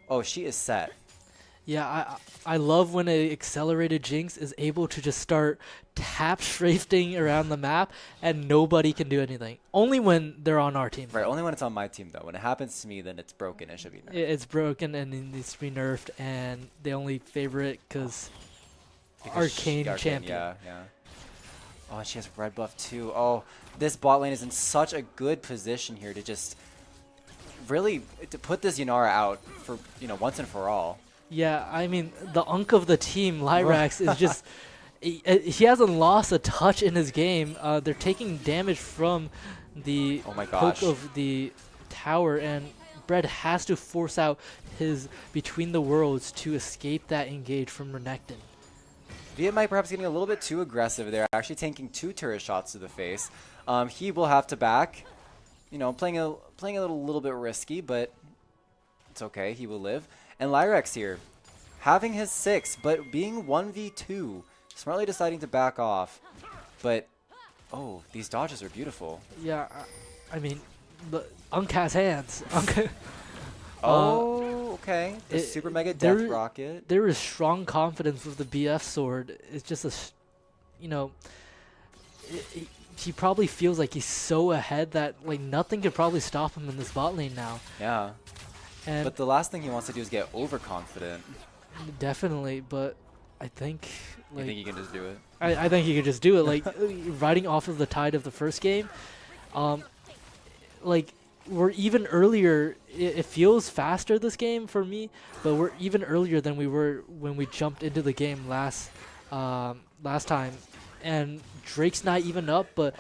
Oh, she is set. Yeah, I love when an accelerated Jinx is able to just start tap strafing around the map and nobody can do anything. Only when they're on our team. Right, only when it's on my team though. When it happens to me, then it's broken. It should be nerfed. It's broken and it needs to be nerfed, and they only favor it because Arcane champion. Yeah. Oh, and she has red buff too. Oh, this bot lane is in such a good position here to just really to put this Yunara out for once and for all. Yeah, I mean, the unk of the team, Lyrax, is just... He hasn't lost a touch in his game. They're taking damage from the poke of the tower, and Bread has to force out his Between the Worlds to escape that engage from Renekton. Viet Mike perhaps getting a little bit too aggressive there, actually tanking 2 turret shots to the face. He will have to back. Playing a little bit risky, but it's okay. He will live. And Lyrax here, having his 6, but being 1v2, smartly deciding to back off. But, oh, these dodges are beautiful. Yeah, I mean, Unk has hands. Okay. The Super Mega Death Rocket. There is strong confidence with the BF sword. It's just he probably feels like he's so ahead that nothing could probably stop him in this bot lane now. Yeah. But the last thing he wants to do is get overconfident. Definitely, but I think... you think he can just do it? I think he could just do it. Riding off of the tide of the first game, like we're even earlier. It feels faster this game for me, but we're even earlier than we were when we jumped into the game last time. And Drake's not even up, but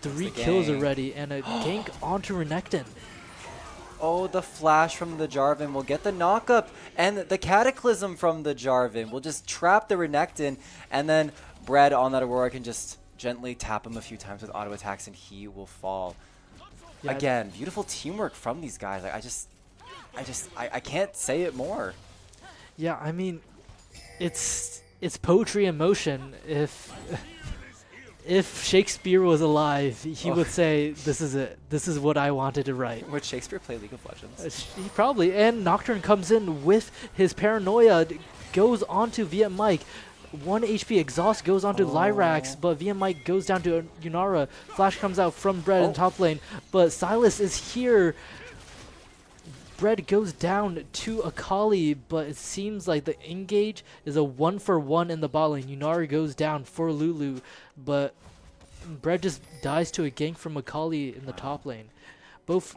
3 kills already, and a gank onto Renekton. Oh, the flash from the Jarvan will get the knockup, and the Cataclysm from the Jarvan will just trap the Renekton, and then Bread on that Aurora can just gently tap him a few times with auto attacks, and he will fall. Yeah, Again, beautiful teamwork from these guys. Like, I can't say it more. Yeah, I mean, it's poetry in motion. If Shakespeare was alive, he would say, "This is it. This is what I wanted to write." Would Shakespeare play League of Legends? He probably. And Nocturne comes in with his paranoia, goes onto VM Mike. 1 HP exhaust goes onto Lyrax, but VM Mike goes down to Yunara. Flash comes out from Bread in top lane, but Silas is here. Bread goes down to Akali, but it seems like the engage is a 1-for-1 in the bot lane. Yunara goes down for Lulu, but Bread just dies to a gank from Akali in the top lane. Both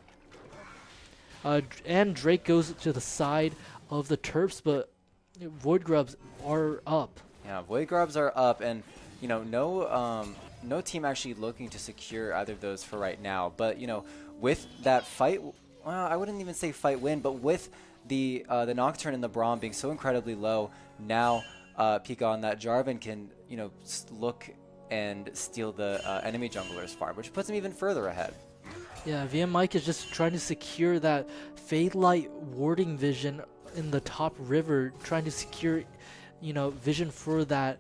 and Drake goes to the side of the Terps, but Void Grubs are up. Yeah, Void Grubs are up, and you know, no team actually looking to secure either of those for right now. But you know, with that fight, well, I wouldn't even say fight win, but with the Nocturne and the Braum being so incredibly low, now Pika on that Jarvan can, you know, look and steal the enemy jungler's farm, which puts him even further ahead. Yeah, VM Mike is just trying to secure that Fade Light warding vision in the top river, trying to secure, you know, vision for that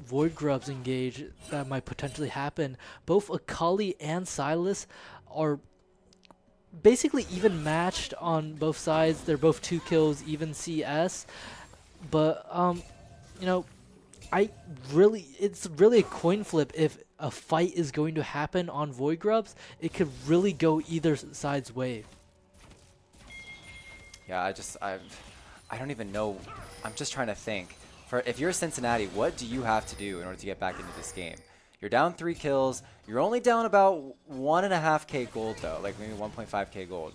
Void Grubs engage that might potentially happen. Both Akali and Silas are basically even matched on both sides. They're both 2 kills, even CS. But you know, it's really a coin flip. If a fight is going to happen on Void Grubs, it could really go either side's way. Yeah, I don't even know. I'm just trying to think. If you're Cincinnati, what do you have to do in order to get back into this game? You're down 3 kills. You're only down about 1.5k gold though, like maybe 1.5k gold.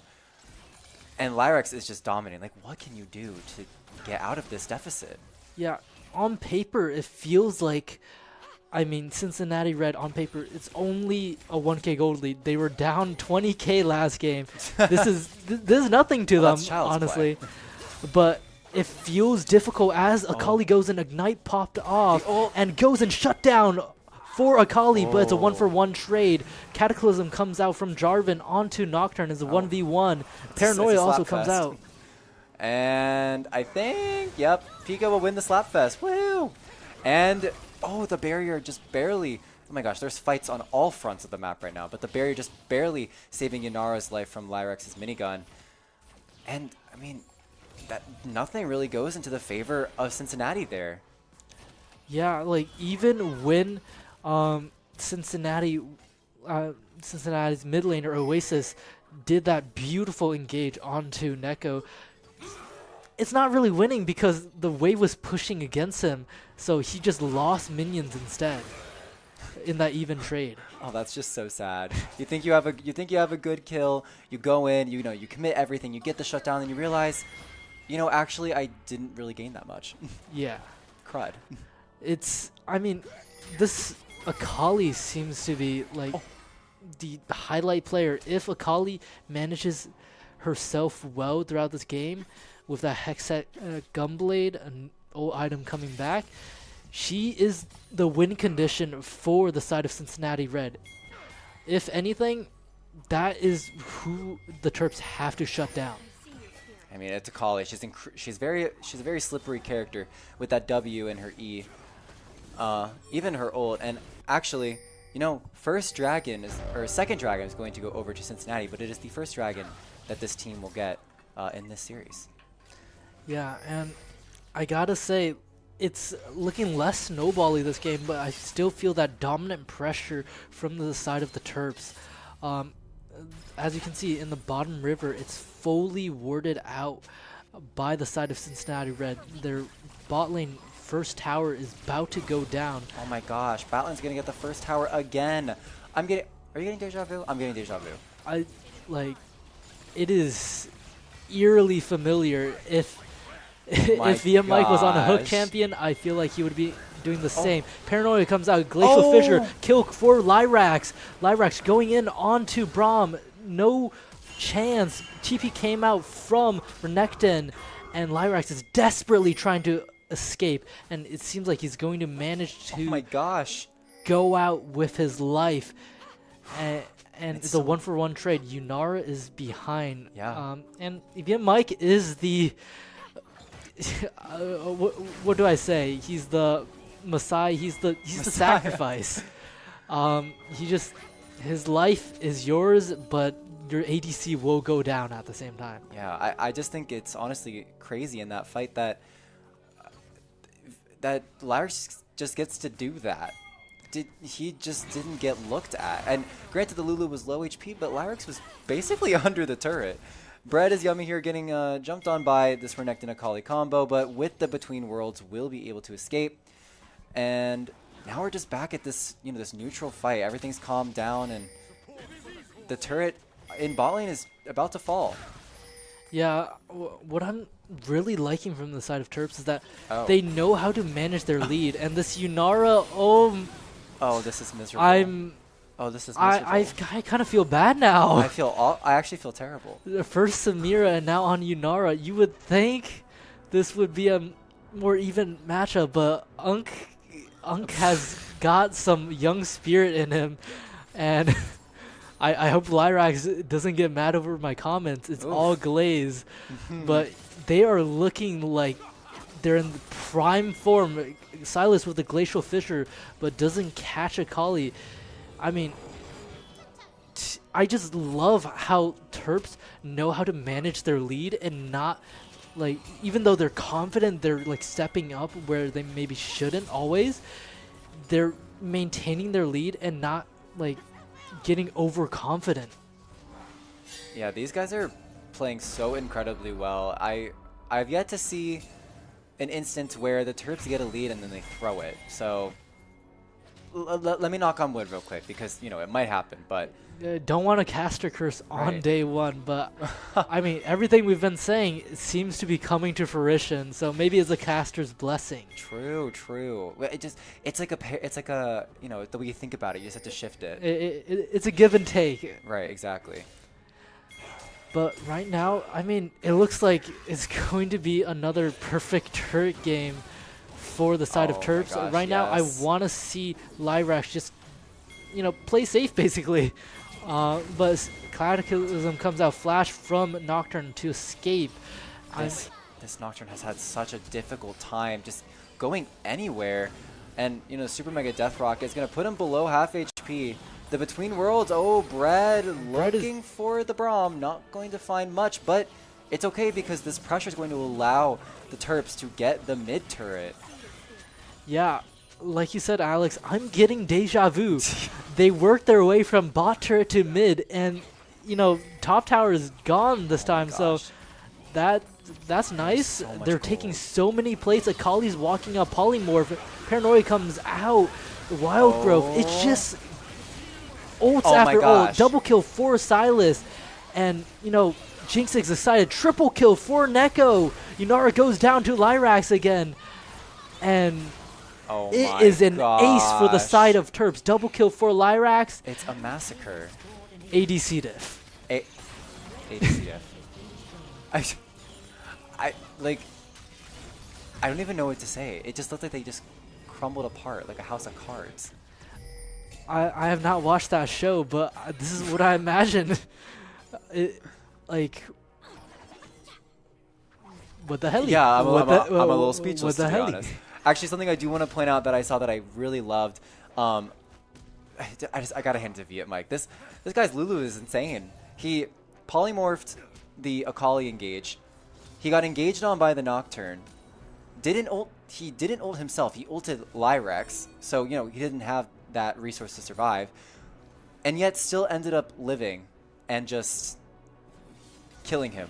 And Lyrax is just dominating. Like, what can you do to get out of this deficit? Yeah, on paper it feels like, I mean, Cincinnati Red on paper, it's only a 1k gold lead. They were down 20k last game. This is nothing to them, honestly. But it feels difficult as Akali goes and Ignite popped off and goes and shut down for Akali, but it's a 1-for-1 trade. Cataclysm comes out from Jarvan onto Nocturne as a 1v1. Paranoia also comes out. And I think, yep, Pika will win the Slapfest. Woo! And, the barrier just barely, oh my gosh, there's fights on all fronts of the map right now, but the barrier just barely saving Yunara's life from Lyrax's minigun. And, I mean, that nothing really goes into the favor of Cincinnati there. Yeah, like, even when Cincinnati's mid laner Oasis did that beautiful engage onto Neko, it's not really winning because the wave was pushing against him, so he just lost minions instead in that even trade. Oh, that's just so sad. You think you have a good kill, you go in, you commit everything, you get the shutdown, and you realize, actually I didn't really gain that much. Yeah. Crud. I mean, this Akali seems to be like the highlight player. If Akali manages herself well throughout this game with that Hexet Gunblade, an old item coming back, she is the win condition for the side of Cincinnati Red. If anything, that is who the Terps have to shut down. I mean, it's Akali. She's a very slippery character with that W and her E, even her ult. And actually, second dragon is going to go over to Cincinnati, but it is the first dragon that this team will get in this series. Yeah, and I gotta say, it's looking less snowbally this game, but I still feel that dominant pressure from the side of the Terps. As you can see in the bottom river, it's fully warded out by the side of Cincinnati Red. Their bot lane first tower is about to go down. Oh my gosh, bot lane's gonna get the first tower again. Are you getting deja vu? I'm getting deja vu. like, it is eerily familiar. If if VM Mike was on a hook gosh. champion, I feel like he would be doing the same. Paranoia comes out, Glacial Fissure, kill for Lyrax. Lyrax going in onto Braum, no chance. TP came out from Renekton, and Lyrax is desperately trying to escape, and it seems like he's going to manage to Oh my gosh. go out with his life. And it's a so- 1-for-1 trade. Yunara is behind. Yeah. And VM Mike is the what do I say? He's the Messiah. He's the sacrifice. His life is yours, but your ADC will go down at the same time. Yeah, I just think it's honestly crazy in that fight that Lyrax just gets to do that. He just didn't get looked at. And granted, the Lulu was low HP, but Lyrax was basically under the turret. Bread is Yummy here getting jumped on by this Renekton Akali combo, but with the Between Worlds will be able to escape. And now we're just back at this, this neutral fight. Everything's calmed down, and the turret in bot lane is about to fall. Yeah, what I'm really liking from the side of Terps is that Oh. they know how to manage their lead, and this Yunara, Oh, this is miserable. This is miserable. I kind of feel bad now. I actually feel terrible. First Samira and now on Yunara. You would think this would be a more even matchup, but Unk has got some young spirit in him, and I hope Lyrax doesn't get mad over my comments. It's all glaze, but they are looking like they're in prime form. Silas with the Glacial Fissure, but doesn't catch Akali. I mean, I just love how Terps know how to manage their lead and not, like, even though they're confident, they're like stepping up where they maybe shouldn't always. They're maintaining their lead and not like getting overconfident. Yeah, these guys are playing so incredibly well. I've yet to see an instance where the Terps get a lead and then they throw it. So let me knock on wood real quick because it might happen, but Don't want to caster curse on Right. day one, but I mean everything we've been saying seems to be coming to fruition. So maybe it's a caster's blessing. True. Well, it's like a the way you think about it, you just have to shift it. It's a give and take. Right, exactly. But right now, I mean, it looks like it's going to be another perfect turret game for the side of Oh my Terps. gosh, Right now, I yes. want to see Lyrax just, play safe basically. But Cataclysm comes out, flash from Nocturne to escape. This Nocturne has had such a difficult time just going anywhere, and Super Mega Death Rock is going to put him below half HP. The Between Worlds, Bread looking for the Braum, not going to find much, but it's okay because this pressure is going to allow the Terps to get the mid turret. Yeah, like you said, Alex, I'm getting deja vu. They worked their way from bot turret to mid, and top tower is gone this time. So that's nice. so much They're taking so many plates. Akali's walking up polymorph. Paranoia comes out. Wild Growth. It's just ults Oh my after ult. gosh. Double kill for Silas, and Jinx is excited. Triple kill for Neko. Yunara goes down to Lyrax again, and it is an ace for the side of Terps. Double kill for Lyrax. It's a massacre. ADC diff. ADC diff. I don't even know what to say. It just looked like they just crumbled apart like a house of cards. I have not watched that show, but this is what I imagine. What the hell? Yeah, I'm a little speechless, What the to be hell? honest. Actually, something I do want to point out that I saw that I really loved. I gotta hand it to Viet Mike. This guy's Lulu is insane. He polymorphed the Akali engage. He got engaged on by the Nocturne. He didn't ult himself. He ulted Lyrax, so he didn't have that resource to survive, and yet still ended up living and just killing him.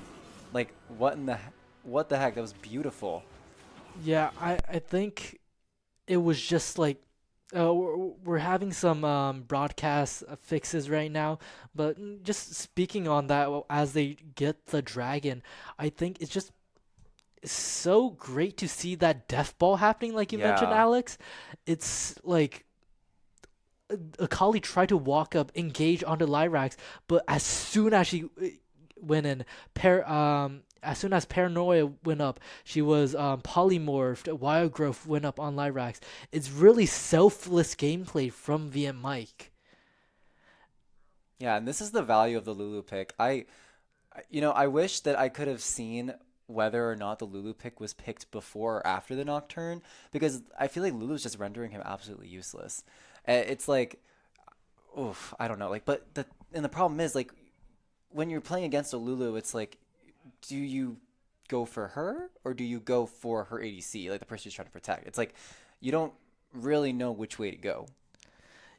Like what the heck? That was beautiful. Yeah, I think it was just like we're having some broadcast fixes right now, but just speaking on that, as they get the dragon, I think it's just so great to see that death ball happening, like you mentioned, Yeah. Alex. It's like Akali tried to walk up, engage onto Lyrax, but as soon as she went in, as soon as Paranoia went up, she was polymorphed. Wild Growth went up on Lyrax. It's really selfless gameplay from VM Mike. Yeah, and this is the value of the Lulu pick. I wish that I could have seen whether or not the Lulu pick was picked before or after the Nocturne, because I feel like Lulu's just rendering him absolutely useless. It's like, oof, I don't know. Like, but the problem is, like, when you're playing against a Lulu, it's like, do you go for her or do you go for her ADC, like the person she's trying to protect? It's like you don't really know which way to go.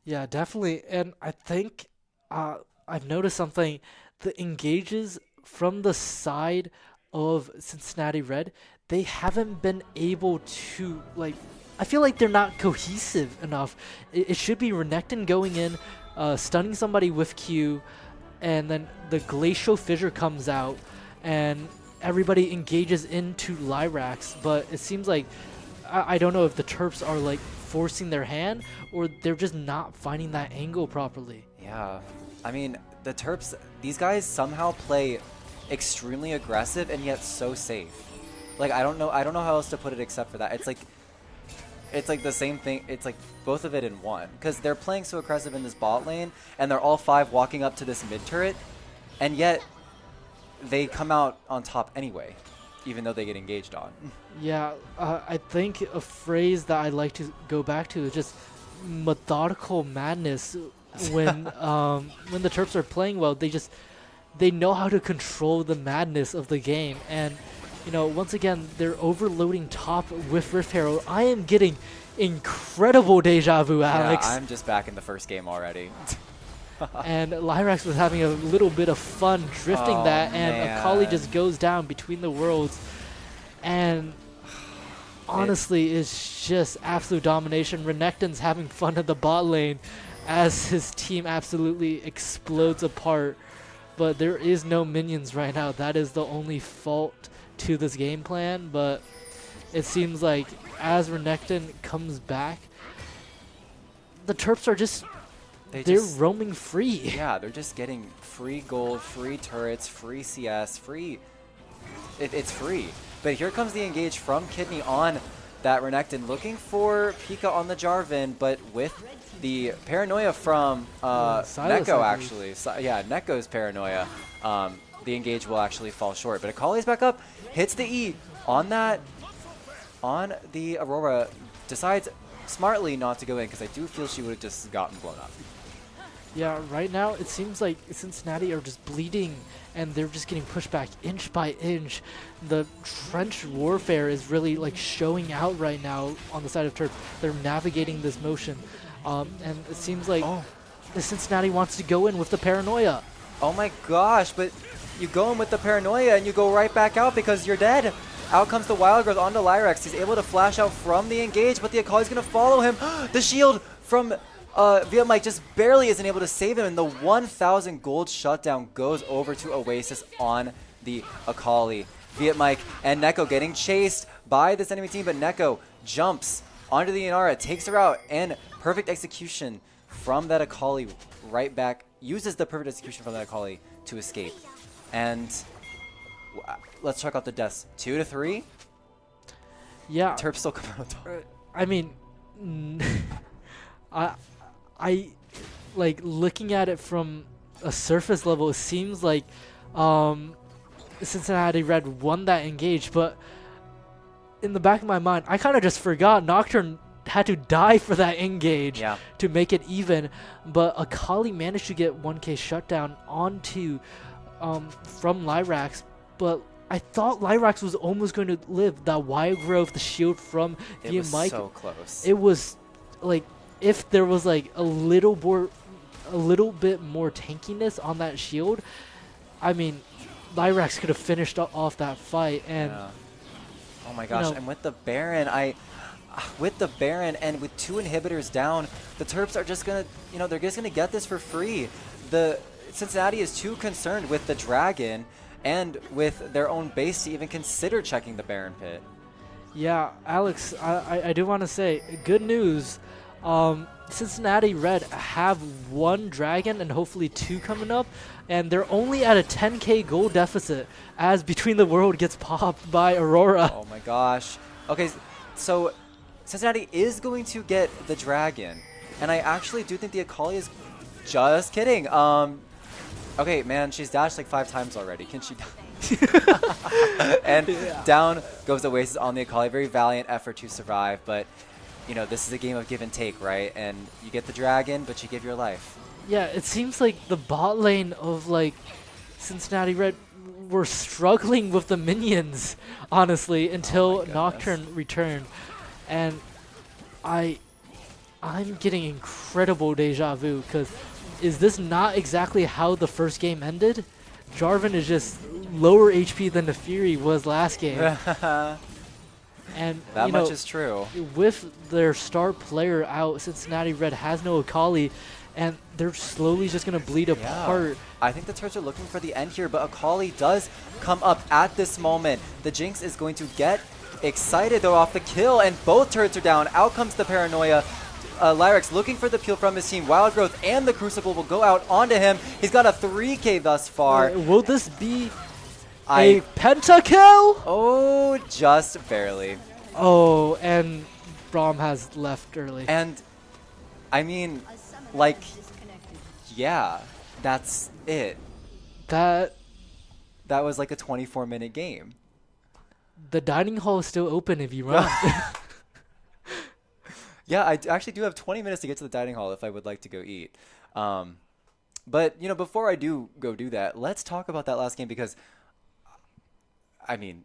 Yeah, definitely. And I think I've noticed something. The engages from the side of Cincinnati Red, they haven't been able to, like, I feel like they're not cohesive enough. It should be Renekton going in, stunning somebody with Q, and then the Glacial Fissure comes out, and everybody engages into Lyrax. But it seems like, I don't know if the Terps are like forcing their hand, or they're just not finding that angle properly. Yeah, I mean, the Terps, these guys somehow play extremely aggressive and yet so safe. Like, I don't know how else to put it except for that. It's like the same thing. It's like both of it in one, because they're playing so aggressive in this bot lane, and they're all 5 walking up to this mid turret, and yet they come out on top anyway, even though they get engaged on. Yeah, I think a phrase that I like to go back to is just methodical madness. When the Terps are playing well, they know how to control the madness of the game. And once again, they're overloading top with Rift Herald. I am getting incredible deja vu, Alex. Yeah, I'm just back in the first game already. And Lyrax was having a little bit of fun drifting that, and man. Akali just goes down between the worlds. And honestly, it's just absolute domination. Renekton's having fun at the bot lane as his team absolutely explodes apart. But there is no minions right now. That is the only fault to this game plan. But it seems like as Renekton comes back, the Terps are just they're roaming free. Yeah, they're just getting free gold, free turrets, free CS, free. It's free. But here comes the engage from Kidney on that Renekton, looking for Pika on the Jarvan, but with the paranoia from Neko, actually. Yeah, Neko's paranoia. The engage will actually fall short. But Akali's back up, hits the E on that, on the Aurora, decides smartly not to go in, because I do feel she would have just gotten blown up. Yeah, right now it seems like Cincinnati are just bleeding, and they're just getting pushed back inch by inch. The trench warfare is really like showing out right now on the side of Terps. They're navigating this motion, and it seems like the Cincinnati wants to go in with the paranoia. Oh my gosh, but you go in with the paranoia and you go right back out because you're dead. Out comes the Wild Growth onto Lyrax. He's able to flash out from the engage, but the Akali's going to follow him. The shield from VM Mike just barely isn't able to save him, and the 1,000 gold shutdown goes over to Oasis on the Akali. VM Mike and Neko getting chased by this enemy team, but Neko jumps onto the Inara, takes her out, and perfect execution from that Akali right back. Uses the perfect execution from that Akali to escape. And let's check out the deaths. 2 to 3. Yeah. Terps still come out on top. I mean, I like looking at it from a surface level. It seems like Cincinnati Red won that engage, but in the back of my mind, I kind of just forgot Nocturne had to die for that engage to make it even. But Akali managed to get 1k shutdown onto from Lyrax, but I thought Lyrax was almost going to live. That Wild Growth, the shield from It was Mike, so close. It was like, if there was like a little bit more tankiness on that shield, I mean, Lyrax could have finished off that fight. And oh my gosh, and with the Baron, I with the Baron and with 2 inhibitors down, the Terps are just gonna, they're just gonna get this for free. The Cincinnati is too concerned with the Dragon and with their own base to even consider checking the Baron pit. Yeah, Alex, I do want to say, good news. Cincinnati Red have 1 Dragon and hopefully 2 coming up, and they're only at a 10k gold deficit as Between the World gets popped by Aurora. Oh my gosh. Okay, so Cincinnati is going to get the Dragon, and I actually do think the Akali is just kidding. Okay, man, she's dashed like 5 times already. Can she? And down goes Oasis on the Akali. Very valiant effort to survive, but this is a game of give and take, right? And you get the Dragon, but you give your life. Yeah, it seems like the bot lane of like Cincinnati Red were struggling with the minions, honestly, until Nocturne returned, and I'm getting incredible deja vu because is this not exactly how the first game ended? Jarvan is just lower HP than the Fury was last game. And that much is true. With their star player out, Cincinnati Red has no Akali, and they're slowly just going to bleed apart. I think the Terps are looking for the end here, but Akali does come up at this moment. The Jinx is going to get excited though off the kill, and both turrets are down. Out comes the Paranoia. Lyrex looking for the peel from his team. Wild Growth and the Crucible will go out onto him. He's got a 3k thus far. Will this be a pentakill? Oh, just barely. Oh, and Braum has left early. And, I mean, like, yeah, that's it. That was like a 24-minute game. The dining hall is still open if you run. Yeah, I actually do have 20 minutes to get to the dining hall if I would like to go eat. But, before I do go do that, let's talk about that last game because, I mean,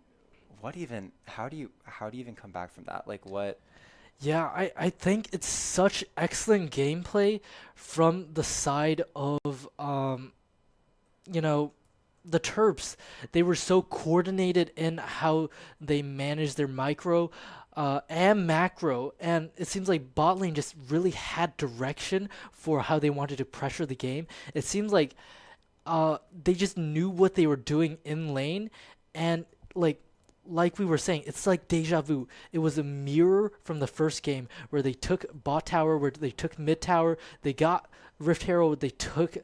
how do you even come back from that? Like, what? Yeah, I think it's such excellent gameplay from the side of, the Terps. They were so coordinated in how they managed their micro and macro, and it seems like bot lane just really had direction for how they wanted to pressure the game. It seems like they just knew what they were doing in lane, and like we were saying, it's like deja vu. It was a mirror from the first game where they took bot tower, where they took mid tower, they got Rift Herald, they took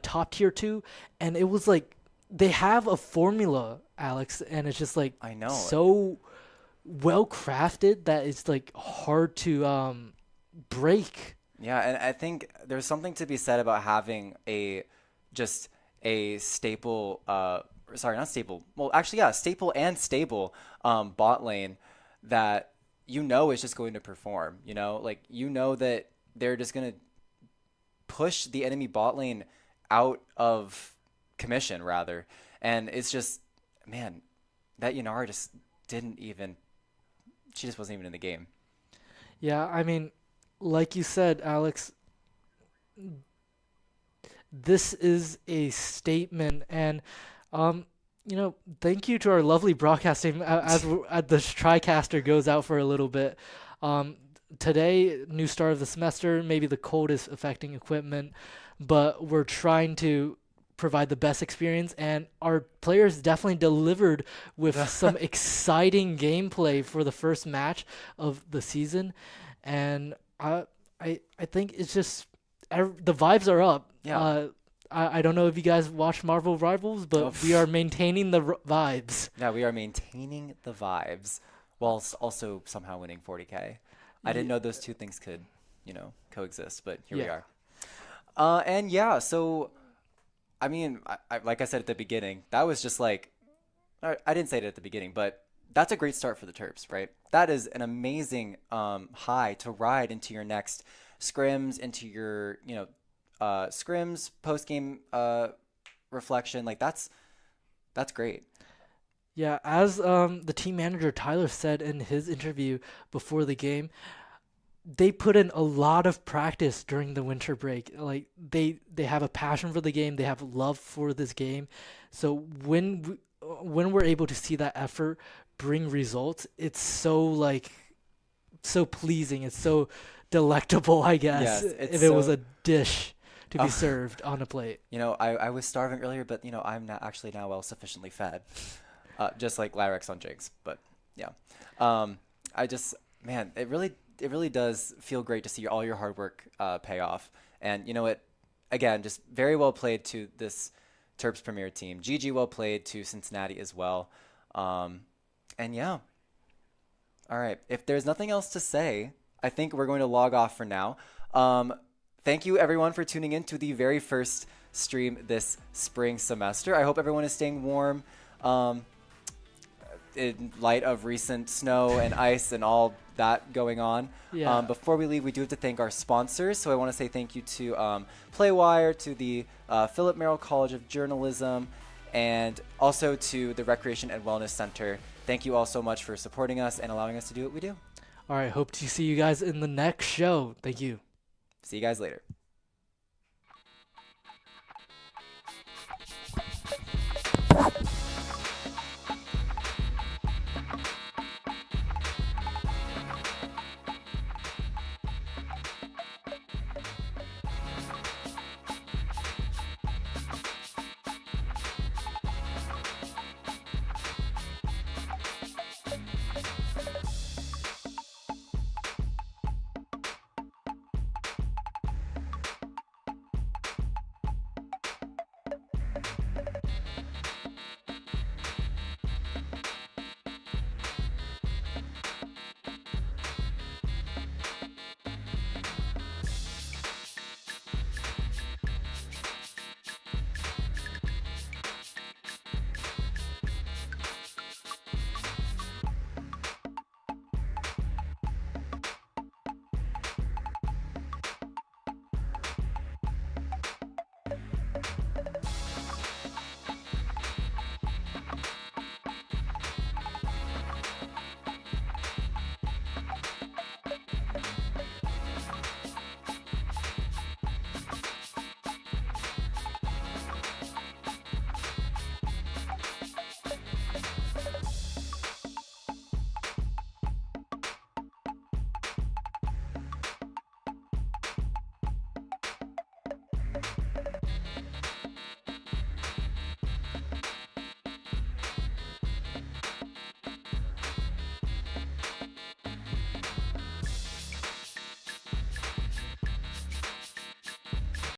top tier 2, and it was like they have a formula, Alex, and it's just like I know so well crafted that it's like hard to break. Yeah, and I think there's something to be said about having a staple sorry, not stable. Well, actually, yeah, staple and stable bot lane that is just going to perform. Like that they're just going to push the enemy bot lane out of commission rather, and it's just, man, that Yanara just she just wasn't even in the game. Yeah, I mean, like you said, Alex, this is a statement, and thank you to our lovely broadcast team as the TriCaster goes out for a little bit. Today, new start of the semester, maybe the cold is affecting equipment, but we're trying to provide the best experience, and our players definitely delivered with some exciting gameplay for the first match of the season, and I think it's just the vibes are up. Yeah. I don't know if you guys watch Marvel Rivals, but we are maintaining the vibes. Yeah, we are maintaining the vibes whilst also somehow winning 40k. I didn't know those two things could, coexist, but here we are. And yeah, so, I mean, I like I said at the beginning, that was just like, I didn't say it at the beginning, but that's a great start for the Terps, right? That is an amazing high to ride into your next scrims, into your, scrims, post-game reflection. Like, that's great. Yeah, as the team manager Tyler said in his interview before the game, they put in a lot of practice during the winter break. Like they have a passion for the game, they have love for this game. So when we're able to see that effort bring results, it's so like so pleasing. It's so delectable, I guess, Yes, it's if it was so- a dish to be Oh. served on a plate. You know, I was starving earlier, but you know, I'm not actually now well sufficiently fed, just like Lyrex on Jinx. But yeah, I just, man, it really does feel great to see all your hard work pay off. And you know what? Again, just very well played to this Terps Premier team. GG well played to Cincinnati as well. And yeah. All right. If there's nothing else to say, I think we're going to log off for now. Thank you, everyone, for tuning in to the very first stream this spring semester. I hope everyone is staying warm in light of recent snow and ice and all that going on. Yeah. Before we leave, we do have to thank our sponsors. So I want to say thank you to PlayWire, to the Philip Merrill College of Journalism, and also to the Recreation and Wellness Center. Thank you all so much for supporting us and allowing us to do what we do. All right, hope to see you guys in the next show. Thank you. See you guys later.